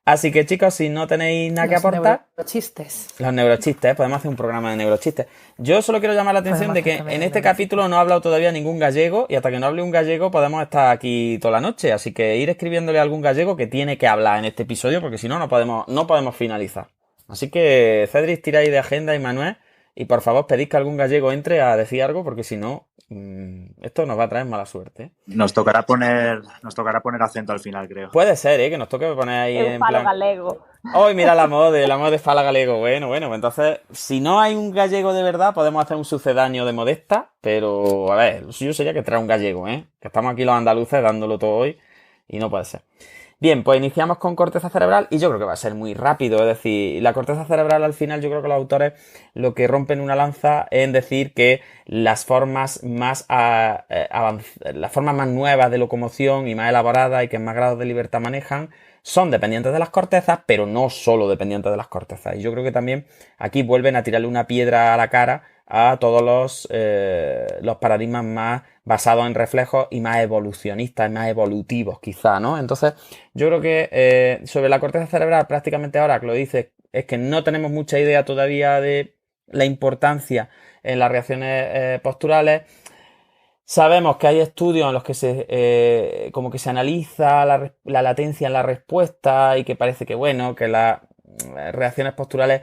Así que, chicos, si no tenéis nada que aportar... Los neurochistes, podemos hacer un programa de neurochistes. Yo solo quiero llamar la atención de que en este capítulo no ha hablado todavía ningún gallego, y hasta que no hable un gallego podemos estar aquí toda la noche. Así que ir escribiéndole a algún gallego que tiene que hablar en este episodio, porque si no, no podemos finalizar. Así que, Cedric, tira ahí de agenda, y Manuel, y por favor pedid que algún gallego entre a decir algo, porque si no, esto nos va a traer mala suerte. Nos tocará poner acento al final, creo. Puede ser, que nos toque poner ahí en falo plan... galego. ¡Ay, mira la de fala galego! Bueno, pues entonces, si no hay un gallego de verdad, podemos hacer un sucedáneo de Modesta, pero, a ver, lo suyo sería que traer un gallego, que estamos aquí los andaluces dándolo todo hoy, y no puede ser. Bien, pues iniciamos con corteza cerebral, y yo creo que va a ser muy rápido. Es decir, la corteza cerebral, al final, yo creo que los autores lo que rompen una lanza en decir que las formas más nuevas de locomoción y más elaboradas y que en más grados de libertad manejan son dependientes de las cortezas, pero no solo dependientes de las cortezas. Y yo creo que también aquí vuelven a tirarle una piedra a la cara a todos los paradigmas más basados en reflejos y más evolucionistas, más evolutivos quizá, ¿no? Entonces, yo creo que sobre la corteza cerebral, prácticamente ahora que lo dice, es que no tenemos mucha idea todavía de la importancia en las reacciones posturales. Sabemos que hay estudios en los que como que se analiza la latencia en la respuesta, y que parece que, bueno, que las reacciones posturales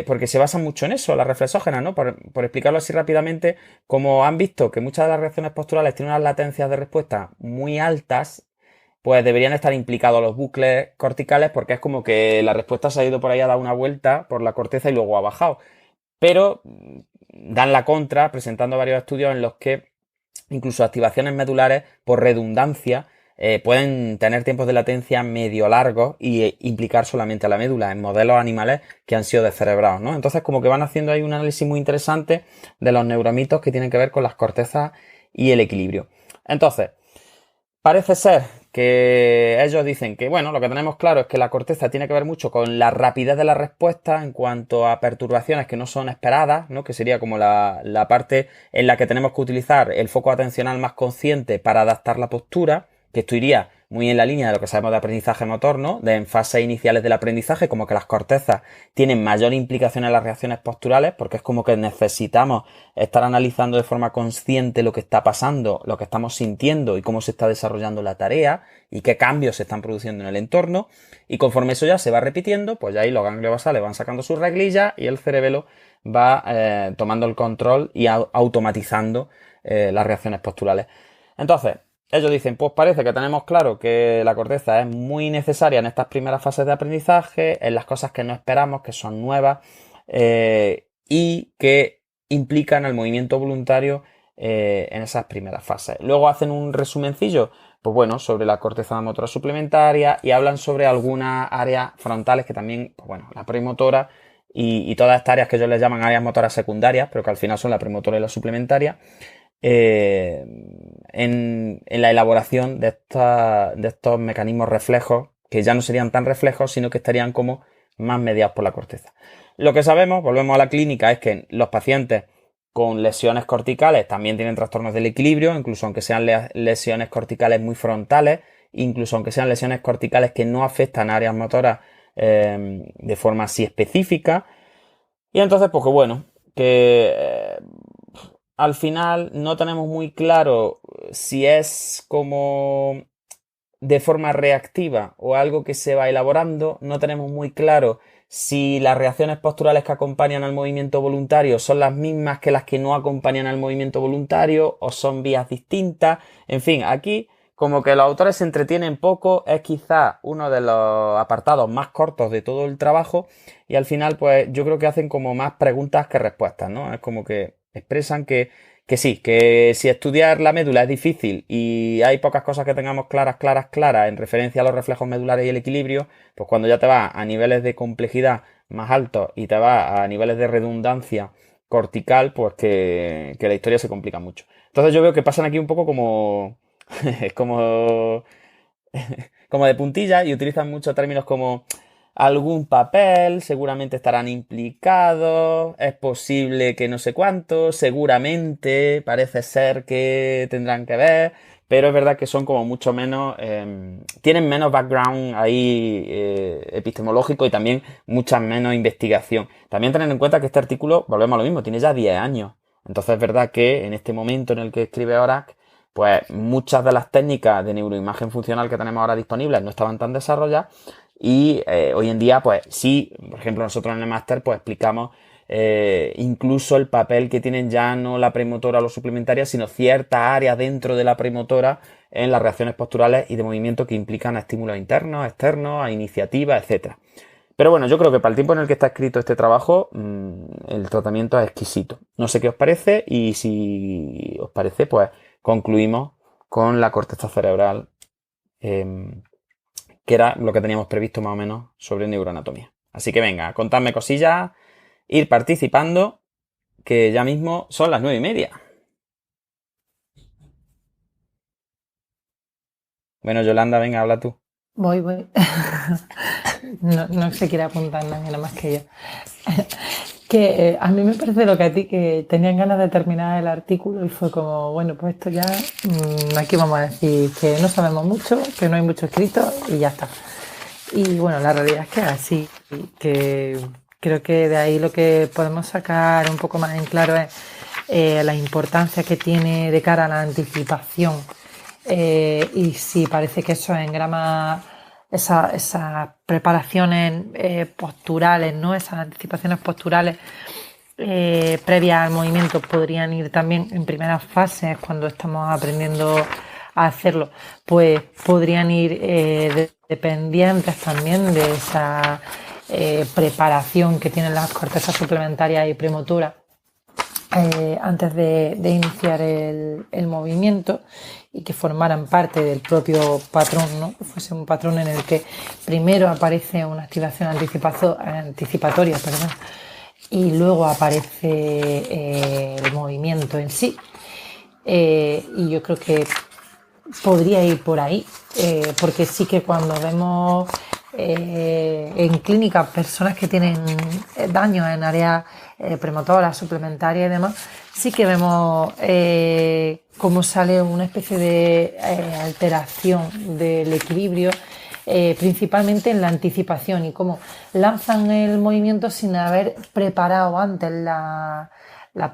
porque se basan mucho en eso, las reflexógenas, ¿no? Por explicarlo así rápidamente, como han visto que muchas de las reacciones posturales tienen unas latencias de respuesta muy altas, pues deberían estar implicados los bucles corticales porque es como que la respuesta se ha ido por ahí a dar una vuelta por la corteza y luego ha bajado. Pero dan la contra presentando varios estudios en los que incluso activaciones medulares, por redundancia, pueden tener tiempos de latencia medio largos y implicar solamente a la médula en modelos animales que han sido descerebrados, ¿no? Entonces, como que van haciendo ahí un análisis muy interesante de los neuromitos que tienen que ver con las cortezas y el equilibrio. Entonces, parece ser que ellos dicen que, bueno, lo que tenemos claro es que la corteza tiene que ver mucho con la rapidez de la respuesta en cuanto a perturbaciones que no son esperadas, ¿no? Que sería como la parte en la que tenemos que utilizar el foco atencional más consciente para adaptar la postura, que esto iría muy en la línea de lo que sabemos de aprendizaje motor, ¿no? De en fases iniciales del aprendizaje, como que las cortezas tienen mayor implicación en las reacciones posturales, porque es como que necesitamos estar analizando de forma consciente lo que está pasando, lo que estamos sintiendo y cómo se está desarrollando la tarea y qué cambios se están produciendo en el entorno. Y conforme eso ya se va repitiendo, pues ya ahí los ganglios basales van sacando sus reglillas y el cerebelo va tomando el control y automatizando las reacciones posturales. Entonces, ellos dicen, pues parece que tenemos claro que la corteza es muy necesaria en estas primeras fases de aprendizaje, en las cosas que no esperamos, que son nuevas, y que implican el movimiento voluntario en esas primeras fases. Luego hacen un resumencillo, pues bueno, sobre la corteza motora suplementaria y hablan sobre algunas áreas frontales que también, pues bueno, la premotora y todas estas áreas que ellos les llaman áreas motoras secundarias, pero que al final son la premotora y la suplementaria, en la elaboración de estos mecanismos reflejos, que ya no serían tan reflejos, sino que estarían como más mediados por la corteza. Lo que sabemos, volvemos a la clínica, es que los pacientes con lesiones corticales también tienen trastornos del equilibrio, incluso aunque sean lesiones corticales muy frontales, incluso aunque sean lesiones corticales que no afectan a áreas motoras de forma así específica. Y entonces, pues que bueno, que al final no tenemos muy claro si es como de forma reactiva o algo que se va elaborando. No tenemos muy claro si las reacciones posturales que acompañan al movimiento voluntario son las mismas que las que no acompañan al movimiento voluntario o son vías distintas. En fin, aquí como que los autores se entretienen poco, es quizá uno de los apartados más cortos de todo el trabajo y al final pues yo creo que hacen como más preguntas que respuestas, ¿no? Es como que expresan que sí, que si estudiar la médula es difícil y hay pocas cosas que tengamos claras en referencia a los reflejos medulares y el equilibrio, pues cuando ya te vas a niveles de complejidad más altos y te vas a niveles de redundancia cortical, pues que la historia se complica mucho. Entonces yo veo que pasan aquí un poco como como como de puntilla y utilizan muchos términos como algún papel, seguramente estarán implicados, es posible que no sé cuánto, seguramente, parece ser que tendrán que ver, pero es verdad que son como mucho menos, tienen menos background ahí epistemológico y también mucha menos investigación. También tener en cuenta que este artículo, volvemos a lo mismo, tiene ya 10 años. Entonces es verdad que en este momento en el que escribe Horak, pues muchas de las técnicas de neuroimagen funcional que tenemos ahora disponibles no estaban tan desarrolladas y hoy en día pues sí, por ejemplo nosotros en el máster pues explicamos incluso el papel que tienen ya no la premotora o la suplementaria, sino ciertas áreas dentro de la premotora en las reacciones posturales y de movimiento que implican a estímulos internos, externos, a iniciativas, etcétera. Pero bueno, yo creo que para el tiempo en el que está escrito este trabajo, el tratamiento es exquisito. No sé qué os parece y si os parece, pues concluimos con la corteza cerebral, que era lo que teníamos previsto más o menos sobre neuroanatomía. Así que venga, contadme cosillas, ir participando, que ya mismo son las 9:30. Bueno, Yolanda, venga, habla tú. Voy. No se quiere apuntar nadie, nada más que yo. Que a mí me parece lo que a ti, que tenían ganas de terminar el artículo y fue como, bueno, pues esto ya, aquí vamos a decir que no sabemos mucho, que no hay mucho escrito y ya está. Y bueno, la realidad es que es así, que creo que de ahí lo que podemos sacar un poco más en claro es la importancia que tiene de cara a la anticipación. Y sí, parece que eso engrama esas preparaciones posturales, ¿no? Esas anticipaciones posturales previas al movimiento podrían ir también en primeras fases cuando estamos aprendiendo a hacerlo, pues podrían ir dependientes también de esa preparación que tienen las cortezas suplementarias y premotoras antes de iniciar el movimiento, y que formaran parte del propio patrón, ¿no? Que fuese un patrón en el que primero aparece una activación anticipatoria, perdón, y luego aparece el movimiento en sí. Y yo creo que podría ir por ahí, porque sí que cuando vemos en clínica personas que tienen daños en áreas premotoras, suplementarias y demás, sí que vemos cómo sale una especie de alteración del equilibrio, principalmente en la anticipación, y cómo lanzan el movimiento sin haber preparado antes la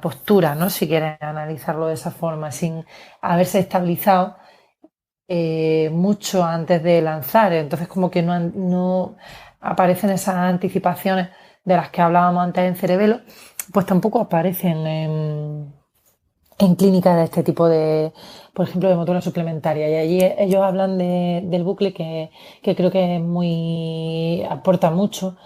postura, ¿no? Si quieres analizarlo de esa forma, sin haberse estabilizado mucho antes de lanzar. Entonces como que no aparecen esas anticipaciones de las que hablábamos antes en cerebelo, pues tampoco aparecen en clínica de este tipo de, por ejemplo, de motora suplementaria. Y allí ellos hablan del bucle que creo que aporta mucho.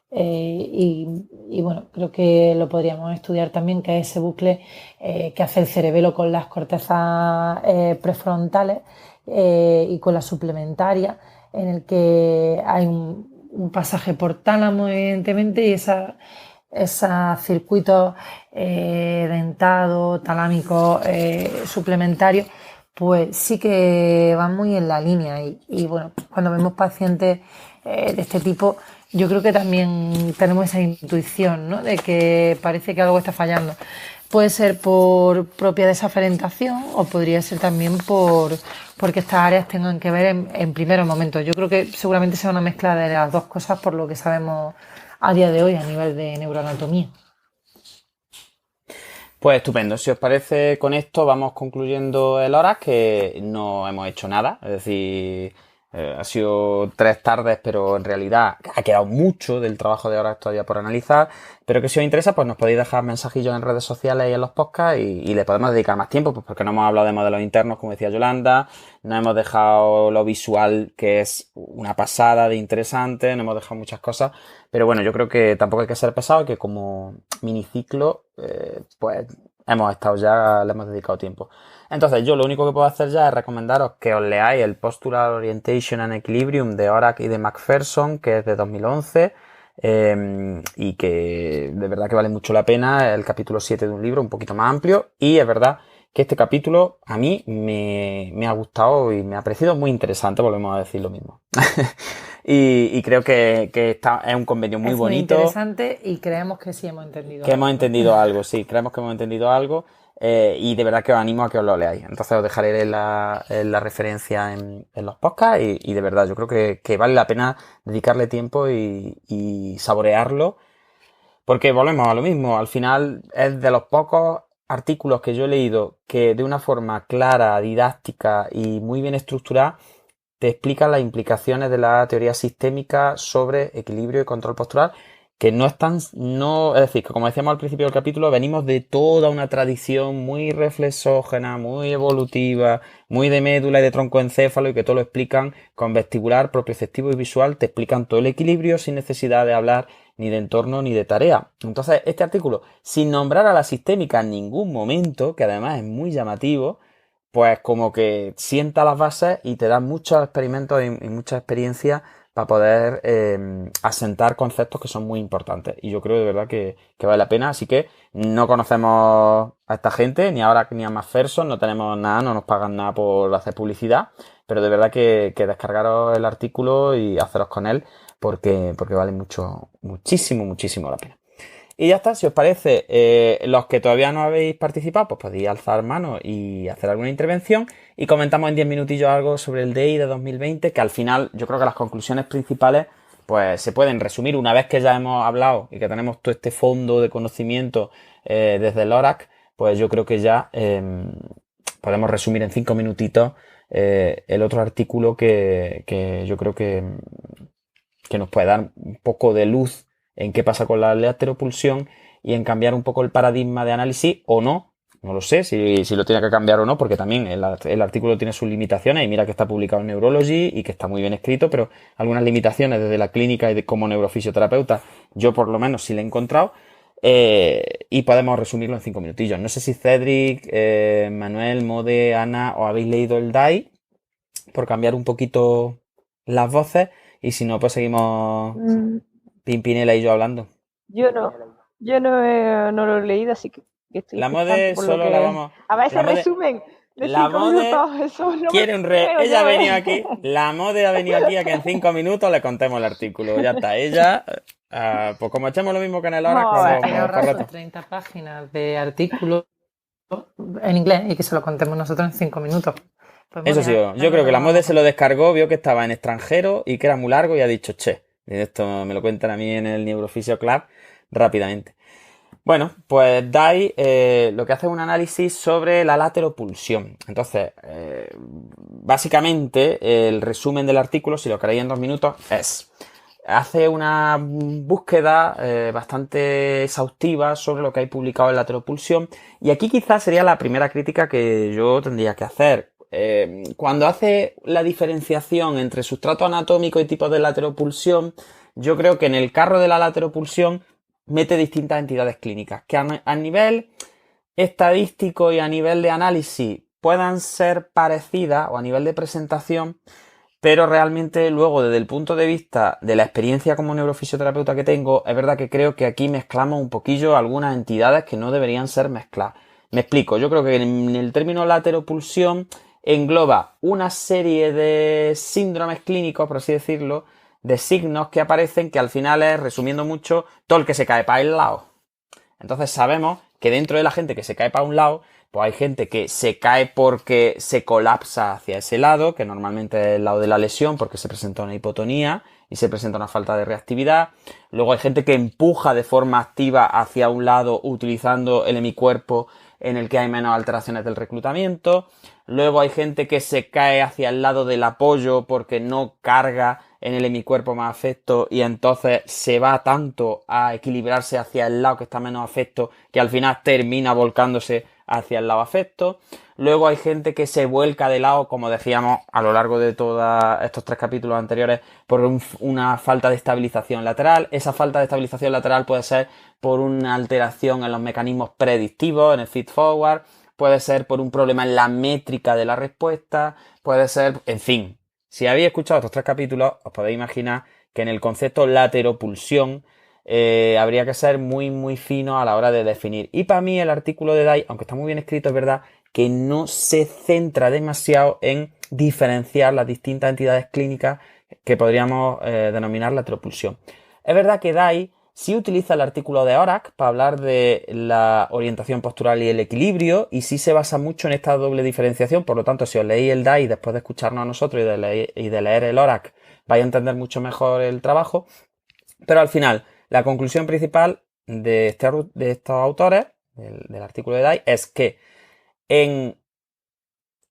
Y bueno, creo que lo podríamos estudiar también, que es ese bucle que hace el cerebelo con las cortezas prefrontales y con la suplementaria, en el que hay un pasaje por tálamo, evidentemente, y esos circuitos dentados, talámicos, suplementarios, pues sí que van muy en la línea. Y bueno, cuando vemos pacientes de este tipo, yo creo que también tenemos esa intuición, ¿no? De que parece que algo está fallando. Puede ser por propia desaferentación, o podría ser también porque estas áreas tengan que ver en primeros momentos. Yo creo que seguramente sea una mezcla de las dos cosas, por lo que sabemos a día de hoy a nivel de neuroanatomía. Pues estupendo. Si os parece, con esto vamos concluyendo el hora, que no hemos hecho nada. Es decir, ha sido 3 tardes, pero en realidad ha quedado mucho del trabajo de horas todavía por analizar. Pero que si os interesa, pues nos podéis dejar mensajillos en redes sociales y en los podcasts, y le podemos dedicar más tiempo, pues porque no hemos hablado de modelos internos, como decía Yolanda, no hemos dejado lo visual, que es una pasada de interesante, no hemos dejado muchas cosas. Pero bueno, yo creo que tampoco hay que ser pesado, que como miniciclo, pues hemos estado ya, le hemos dedicado tiempo. Entonces, yo lo único que puedo hacer ya es recomendaros que os leáis el Postural Orientation and Equilibrium de Horak y de McPherson, que es de 2011, y que de verdad que vale mucho la pena. Es el capítulo 7 de un libro un poquito más amplio, y es verdad que este capítulo a mí me ha gustado y me ha parecido muy interesante, volvemos a decir lo mismo. Y creo que es un convenio muy bonito. Muy interesante, y creemos que sí hemos entendido que algo. hemos entendido algo, sí, creemos que hemos entendido algo, y de verdad que os animo a que os lo leáis. Entonces os dejaré la referencia en los podcasts, y de verdad yo creo que vale la pena dedicarle tiempo y saborearlo, porque volvemos a lo mismo. Al final es de los pocos artículos que yo he leído que de una forma clara, didáctica y muy bien estructurada te explican las implicaciones de la teoría sistémica sobre equilibrio y control postural, que es decir, que como decíamos al principio del capítulo, venimos de toda una tradición muy reflexógena, muy evolutiva, muy de médula y de troncoencéfalo, y que todo lo explican con vestibular, propioceptivo y visual, te explican todo el equilibrio sin necesidad de hablar ni de entorno ni de tarea. Entonces, este artículo, sin nombrar a la sistémica en ningún momento, que además es muy llamativo, pues como que sienta las bases y te da muchos experimentos y mucha experiencia para poder asentar conceptos que son muy importantes. Y yo creo de verdad que vale la pena. Así que no conocemos a esta gente, ni ahora ni a McPherson, no tenemos nada, no nos pagan nada por hacer publicidad, pero de verdad que descargaros el artículo y haceros con él, porque vale muchísimo la pena. Y ya está. Si os parece, los que todavía no habéis participado, pues podéis alzar mano y hacer alguna intervención, y comentamos en 10 minutillos algo sobre el DEI de 2020, que al final yo creo que las conclusiones principales pues se pueden resumir una vez que ya hemos hablado y que tenemos todo este fondo de conocimiento desde el ORAC. Pues yo creo que ya podemos resumir en 5 minutitos el otro artículo que yo creo que nos puede dar un poco de luz en qué pasa con la lateropulsión y en cambiar un poco el paradigma de análisis o no. No lo sé si lo tiene que cambiar o no, porque también el artículo tiene sus limitaciones y mira que está publicado en Neurology y que está muy bien escrito, pero algunas limitaciones desde la clínica y como neurofisioterapeuta yo por lo menos sí le he encontrado. Y podemos resumirlo en 5 minutillos. No sé si Cedric, Manuel, Mode, Ana, os habéis leído el DAI por cambiar un poquito las voces y si no, pues seguimos Pimpinela y yo hablando. Yo no lo he leído, así que estoy La Mode solo la vamos... A ver ese la Mode- resumen de la 5 Mode minutos, eso no quiere me creo ella ha yo, venido aquí, la Mode ha venido aquí a que en 5 minutos le contemos el artículo. Ya está, ella... pues como echemos lo mismo que en el hora, No, como Que ahorra correcto. sus 30 páginas de artículos en inglés y que se lo contemos nosotros en 5 minutos. Pues Eso muy sí, bien. yo creo que la Mode se lo descargó, vio que estaba en extranjero y que era muy largo y ha dicho, che, esto me lo cuentan a mí en el Neurofisio Club rápidamente. Bueno, pues DAI lo que hace es un análisis sobre la lateropulsión. Entonces, básicamente, el resumen del artículo, si lo queréis en 2 minutos, hace una búsqueda bastante exhaustiva sobre lo que hay publicado en lateropulsión. Y aquí quizás sería la primera crítica que yo tendría que hacer. Cuando hace la diferenciación entre sustrato anatómico y tipos de lateropulsión, yo creo que en el carro de la lateropulsión mete distintas entidades clínicas que a nivel estadístico y a nivel de análisis puedan ser parecidas o a nivel de presentación, pero realmente luego desde el punto de vista de la experiencia como neurofisioterapeuta que tengo, es verdad que creo que aquí mezclamos un poquillo algunas entidades que no deberían ser mezcladas. Me explico, yo creo que en el término lateropulsión engloba una serie de síndromes clínicos, por así decirlo, de signos que aparecen que al final es, resumiendo mucho, todo el que se cae para el lado. Entonces sabemos que dentro de la gente que se cae para un lado, pues hay gente que se cae porque se colapsa hacia ese lado, que normalmente es el lado de la lesión porque se presenta una hipotonía y se presenta una falta de reactividad. Luego hay gente que empuja de forma activa hacia un lado utilizando el hemicuerpo en el que hay menos alteraciones del reclutamiento. Luego hay gente que se cae hacia el lado del apoyo porque no carga en el hemicuerpo más afecto y entonces se va tanto a equilibrarse hacia el lado que está menos afecto que al final termina volcándose hacia el lado afecto. Luego hay gente que se vuelca de lado, como decíamos a lo largo de todos estos 3 capítulos anteriores, por una falta de estabilización lateral. Esa falta de estabilización lateral puede ser por una alteración en los mecanismos predictivos, en el feed forward, puede ser por un problema en la métrica de la respuesta, puede ser, en fin. Si habéis escuchado estos 3 capítulos, os podéis imaginar que en el concepto lateropulsión habría que ser muy muy fino a la hora de definir. Y para mí el artículo de DAI, aunque está muy bien escrito, es verdad que no se centra demasiado en diferenciar las distintas entidades clínicas que podríamos denominar lateropulsión. Es verdad que DAI sí utiliza el artículo de Horak para hablar de la orientación postural y el equilibrio y sí se basa mucho en esta doble diferenciación. Por lo tanto, si os leéis el DAI después de escucharnos a nosotros y de leer el Horak, vais a entender mucho mejor el trabajo. Pero al final, la conclusión principal de estos autores, del artículo de DAI, es que en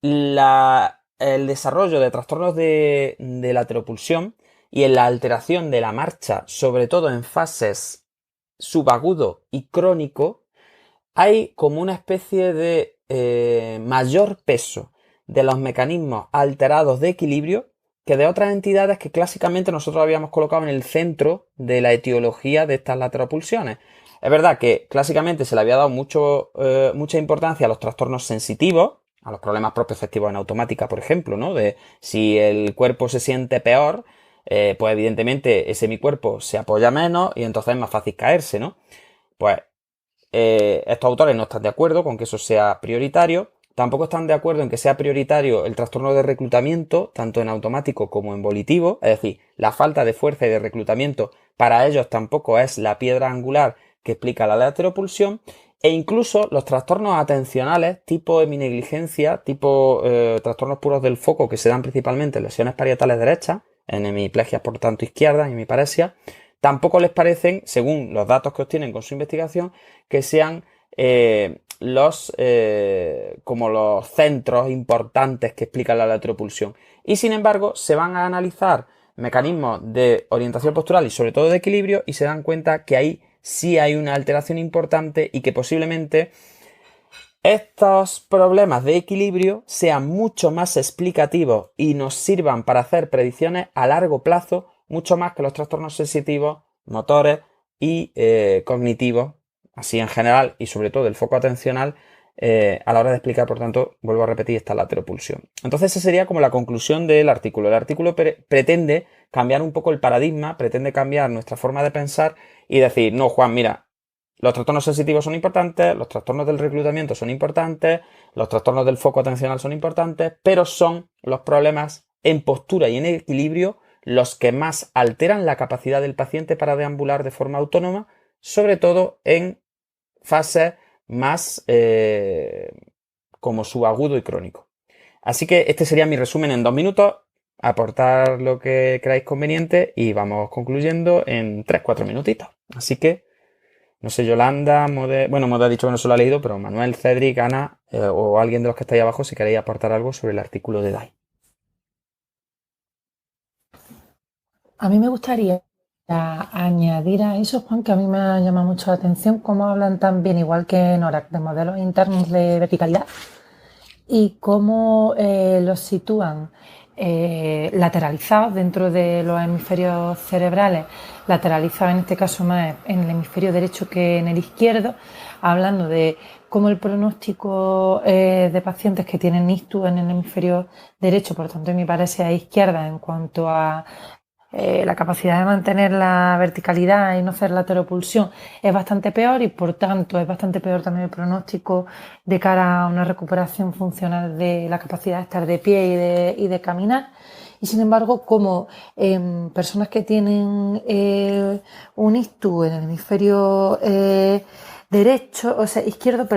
el desarrollo de trastornos de lateropulsión y en la alteración de la marcha, sobre todo en fases subagudo y crónico, hay como una especie de mayor peso de los mecanismos alterados de equilibrio que de otras entidades que clásicamente nosotros habíamos colocado en el centro de la etiología de estas lateropulsiones. Es verdad que clásicamente se le había dado mucha importancia a los trastornos sensitivos, a los problemas propioceptivos en automática, por ejemplo, ¿no? De si el cuerpo se siente peor, pues evidentemente ese mi cuerpo se apoya menos y entonces es más fácil caerse, ¿no? Pues estos autores no están de acuerdo con que eso sea prioritario. Tampoco están de acuerdo en que sea prioritario el trastorno de reclutamiento, tanto en automático como en volitivo. Es decir, la falta de fuerza y de reclutamiento para ellos tampoco es la piedra angular que explica la lateropulsión. E incluso los trastornos atencionales, tipo heminegligencia, tipo trastornos puros del foco, que se dan principalmente en lesiones parietales derechas, en hemiplegias por tanto izquierdas y hemiparesia, tampoco les parecen, según los datos que obtienen con su investigación, que sean como los centros importantes que explican la lateropulsión. Y sin embargo, se van a analizar mecanismos de orientación postural y sobre todo de equilibrio y se dan cuenta que ahí sí hay una alteración importante y que posiblemente estos problemas de equilibrio sean mucho más explicativos y nos sirvan para hacer predicciones a largo plazo, mucho más que los trastornos sensitivos, motores y cognitivos, así en general y sobre todo el foco atencional, a la hora de explicar, por tanto, vuelvo a repetir, esta lateropulsión. Entonces esa sería como la conclusión del artículo. El artículo pretende cambiar un poco el paradigma, pretende cambiar nuestra forma de pensar y decir, no, Juan, mira, los trastornos sensitivos son importantes, los trastornos del reclutamiento son importantes, los trastornos del foco atencional son importantes, pero son los problemas en postura y en equilibrio los que más alteran la capacidad del paciente para deambular de forma autónoma, sobre todo en fases más como subagudo y crónico. Así que este sería mi resumen en 2 minutos, aportar lo que creáis conveniente y vamos concluyendo en 3-4 minutitos. Así que no sé, Yolanda, Mode ha dicho que no se lo ha leído, pero Manuel, Cedric, Ana o alguien de los que estáis abajo, si queréis aportar algo sobre el artículo de DAI. A mí me gustaría añadir a eso, Juan, que a mí me ha llamado mucho la atención cómo hablan tan bien, igual que en ORAC, de modelos internos de verticalidad y cómo los sitúan lateralizados dentro de los hemisferios cerebrales, lateralizados en este caso más en el hemisferio derecho que en el izquierdo, hablando de cómo el pronóstico de pacientes que tienen ictus en el hemisferio derecho, por tanto en mi parecer a izquierda en cuanto a la capacidad de mantener la verticalidad y no hacer lateropulsión es bastante peor y por tanto es bastante peor también el pronóstico de cara a una recuperación funcional de la capacidad de estar de pie y de caminar. Y sin embargo, como personas que tienen un ictus en el hemisferio izquierdo,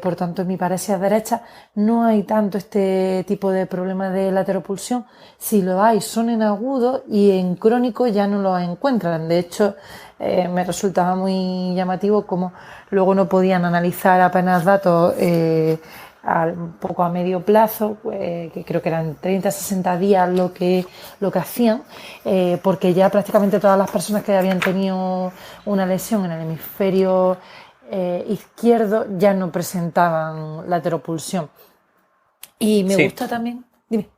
por tanto en mi parecer derecha, no hay tanto este tipo de problema de lateropulsión. Si lo hay, son en agudo y en crónico ya no lo encuentran. De hecho, me resultaba muy llamativo como luego no podían analizar apenas datos un poco a medio plazo, que creo que eran 30-60 días lo que hacían, porque ya prácticamente todas las personas que habían tenido una lesión en el hemisferio izquierdo ya no presentaban lateropulsión. Y me gusta también... Dime.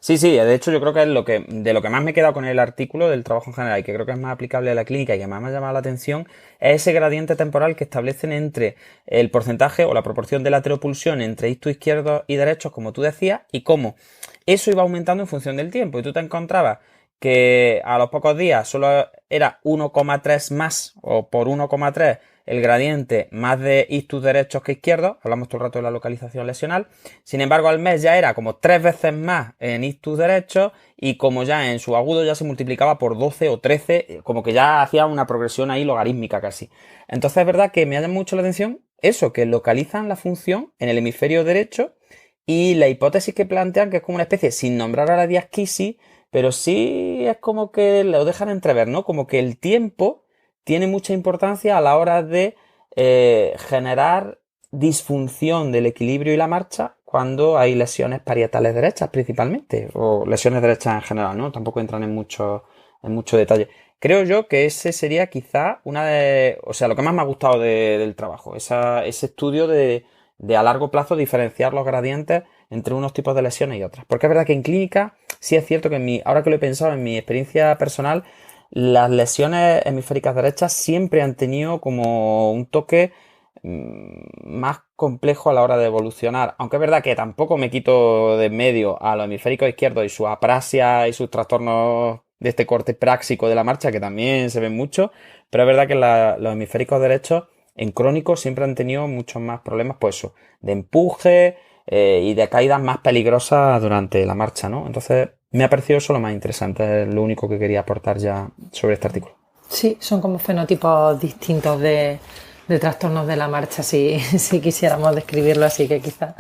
Sí, de hecho yo creo que es de lo que más me he quedado con el artículo del trabajo en general y que creo que es más aplicable a la clínica y que más me ha llamado la atención es ese gradiente temporal que establecen entre el porcentaje o la proporción de lateropulsión entre ictus izquierdos y derechos, como tú decías, y cómo eso iba aumentando en función del tiempo. Y tú te encontrabas que a los pocos días solo era 1,3 más o por 1,3 el gradiente más de ictus derechos que izquierdos, hablamos todo el rato de la localización lesional, sin embargo al mes ya era como 3 veces más en ictus derechos y como ya en su agudo ya se multiplicaba por 12 o 13, como que ya hacía una progresión ahí logarítmica casi. Entonces es verdad que me llama mucho la atención eso, que localizan la función en el hemisferio derecho y la hipótesis que plantean que es como una especie, sin nombrar a la diasquisis, pero sí es como que lo dejan entrever, ¿no? Como que el tiempo tiene mucha importancia a la hora de generar disfunción del equilibrio y la marcha cuando hay lesiones parietales derechas principalmente, o lesiones derechas en general, ¿no? Tampoco entran en mucho detalle. Creo yo que ese sería quizá lo que más me ha gustado del trabajo, ese estudio de a largo plazo diferenciar los gradientes entre unos tipos de lesiones y otras. Porque es verdad que en clínica sí es cierto que ahora que lo he pensado en mi experiencia personal, las lesiones hemisféricas derechas siempre han tenido como un toque más complejo a la hora de evolucionar. Aunque es verdad que tampoco me quito de en medio a los hemisféricos izquierdos y su aprasia y sus trastornos de este corte práxico de la marcha, que también se ven mucho, pero es verdad que los hemisféricos derechos en crónico siempre han tenido muchos más problemas, pues eso, de empuje y de caídas más peligrosas durante la marcha, ¿no? Entonces me ha parecido eso lo más interesante, es lo único que quería aportar ya sobre este artículo. Sí, son como fenotipos distintos de trastornos de la marcha, si quisiéramos describirlo así, que quizás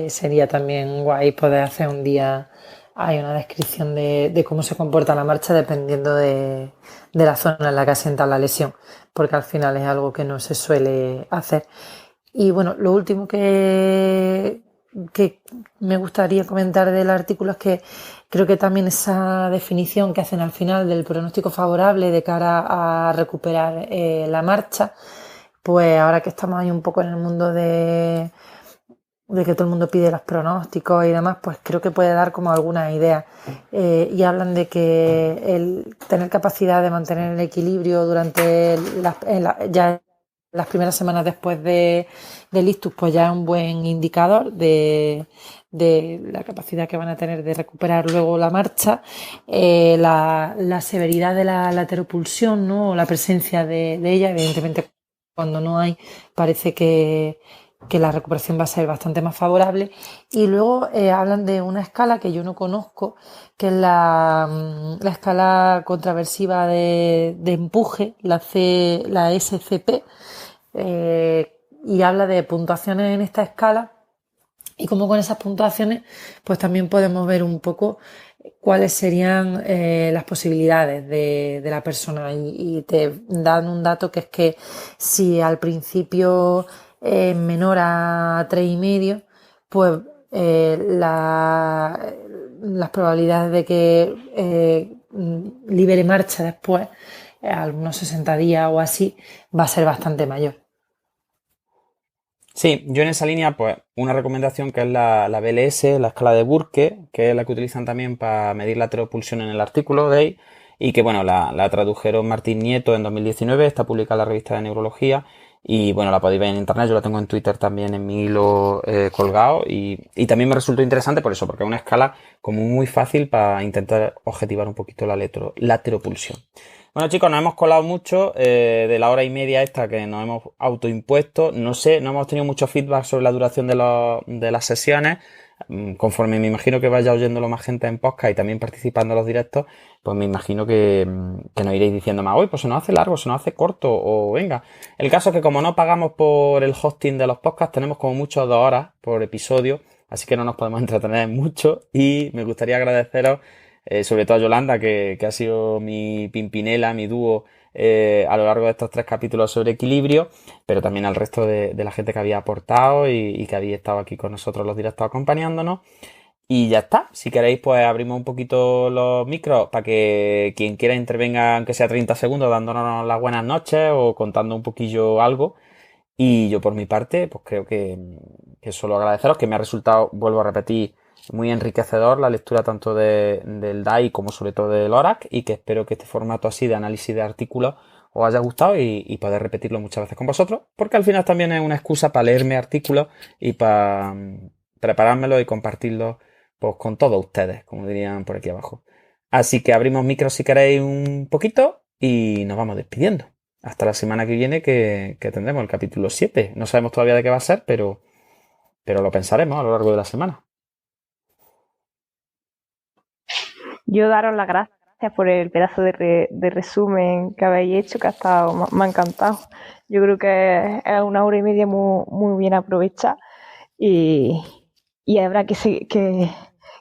sería también guay poder hacer un día hay una descripción de cómo se comporta la marcha dependiendo de la zona en la que asienta la lesión, porque al final es algo que no se suele hacer. Y bueno, lo último que me gustaría comentar del artículo es que creo que también esa definición que hacen al final del pronóstico favorable de cara a recuperar la marcha, pues ahora que estamos ahí un poco en el mundo de que todo el mundo pide los pronósticos y demás, pues creo que puede dar como algunas ideas. Y hablan de que el tener capacidad de mantener el equilibrio durante ya las primeras semanas después del ictus, pues ya es un buen indicador de la capacidad que van a tener de recuperar luego la marcha. La severidad de la lateropulsión, ¿no? O la presencia de ella, evidentemente cuando no hay, parece que la recuperación va a ser bastante más favorable. Y luego hablan de una escala que yo no conozco, que es la escala contraversiva de empuje, la SCP, y habla de puntuaciones en esta escala y cómo con esas puntuaciones pues también podemos ver un poco cuáles serían las posibilidades de la persona, y te dan un dato que es que si al principio menor a 3,5, pues las probabilidades de que libere marcha después, a unos 60 días o así, va a ser bastante mayor. Sí, yo en esa línea, pues una recomendación que es la BLS, la escala de Burke, que es la que utilizan también para medir la lateropulsión en el artículo de ahí, y que bueno, la tradujeron Martín Nieto en 2019, está publicada en la revista de Neurología, y bueno, la podéis ver en internet, yo la tengo en Twitter también en mi hilo colgado, y también me resultó interesante por eso, porque es una escala como muy fácil para intentar objetivar un poquito la lateropulsión. Bueno, chicos, nos hemos colado mucho de la hora y media esta que nos hemos autoimpuesto. No sé, no hemos tenido mucho feedback sobre la duración de las sesiones. Conforme me imagino que vaya oyéndolo más gente en podcast y también participando en los directos, pues me imagino que nos iréis diciendo más, hoy pues se nos hace largo, se nos hace corto, o venga. El caso es que como no pagamos por el hosting de los podcasts, tenemos como mucho 2 horas por episodio, así que no nos podemos entretener mucho, y me gustaría agradeceros sobre todo a Yolanda, que ha sido mi pimpinela, mi dúo a lo largo de estos 3 capítulos sobre equilibrio, pero también al resto de la gente que había aportado y que había estado aquí con nosotros los directos acompañándonos. Y ya está, si queréis pues abrimos un poquito los micros para que quien quiera intervenga, aunque sea 30 segundos, dándonos las buenas noches o contando un poquillo algo. Y yo por mi parte pues creo que solo agradeceros, que me ha resultado, vuelvo a repetir, muy enriquecedor la lectura tanto del DAI como sobre todo del ORAC, y que espero que este formato así de análisis de artículos os haya gustado y poder repetirlo muchas veces con vosotros, porque al final también es una excusa para leerme artículos y para preparármelo y compartirlo pues con todos ustedes, como dirían por aquí abajo. Así que abrimos micros si queréis un poquito y nos vamos despidiendo. Hasta la semana que viene que tendremos el capítulo 7. No sabemos todavía de qué va a ser, pero lo pensaremos a lo largo de la semana. Yo daros las gracias por el pedazo de resumen que habéis hecho, que ha estado, me ha encantado. Yo creo que es una hora y media muy bien aprovechada, y habrá que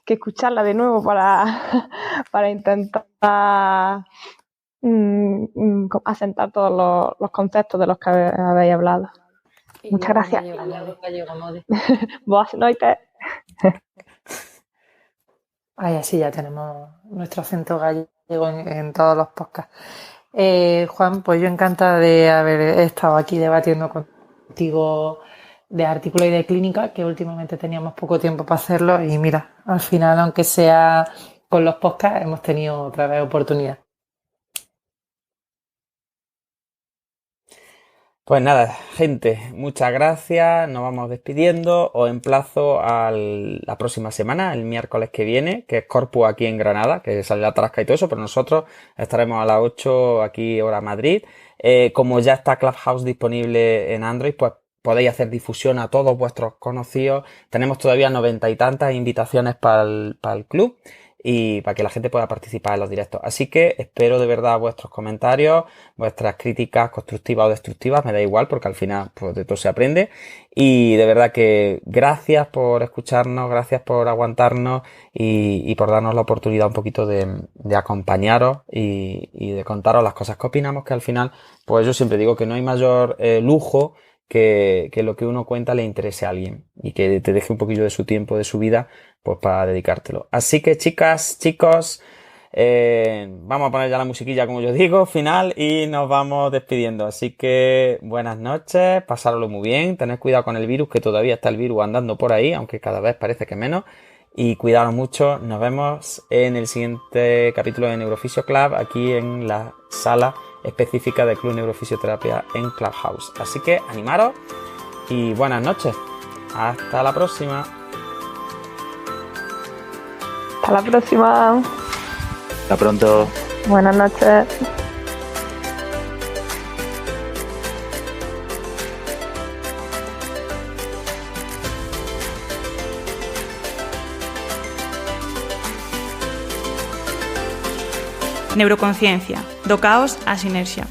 escucharla de nuevo para intentar asentar todos los conceptos de los que habéis hablado. Muchas gracias. Buenas noches. Ay, así ya tenemos nuestro acento gallego en todos los podcasts. Juan, pues yo encantada de haber estado aquí debatiendo contigo de artículo y de clínica, que últimamente teníamos poco tiempo para hacerlo, y mira, al final, aunque sea con los podcasts, hemos tenido otra vez oportunidad. Pues nada, gente, muchas gracias, nos vamos despidiendo, os emplazo a la próxima semana, el miércoles que viene, que es Corpus aquí en Granada, que sale la Tarasca y todo eso, pero nosotros estaremos a las 8 aquí hora Madrid. Como ya está Clubhouse disponible en Android, pues podéis hacer difusión a todos vuestros conocidos. Tenemos todavía 90 y tantas invitaciones para el club, y para que la gente pueda participar en los directos. Así que espero de verdad vuestros comentarios, vuestras críticas constructivas o destructivas, me da igual, porque al final pues, de todo se aprende. Y de verdad que gracias por escucharnos, gracias por aguantarnos y por darnos la oportunidad un poquito de acompañaros y de contaros las cosas que opinamos, que al final, pues yo siempre digo que no hay mayor lujo que lo que uno cuenta le interese a alguien y que te deje un poquillo de su tiempo, de su vida, pues para dedicártelo. Así que chicas, chicos, vamos a poner ya la musiquilla, como yo digo, final, y nos vamos despidiendo. Así que buenas noches, pasároslo muy bien, tened cuidado con el virus, que todavía está el virus andando por ahí, aunque cada vez parece que menos, y cuidaros mucho. Nos vemos en el siguiente capítulo de Neurofisio Club, aquí en la sala específica del Club Neurofisioterapia en Clubhouse. Así que animaros y buenas noches. Hasta la próxima. Hasta la próxima. Hasta pronto. Buenas noches. Neuroconciencia, do caos á sinerxia.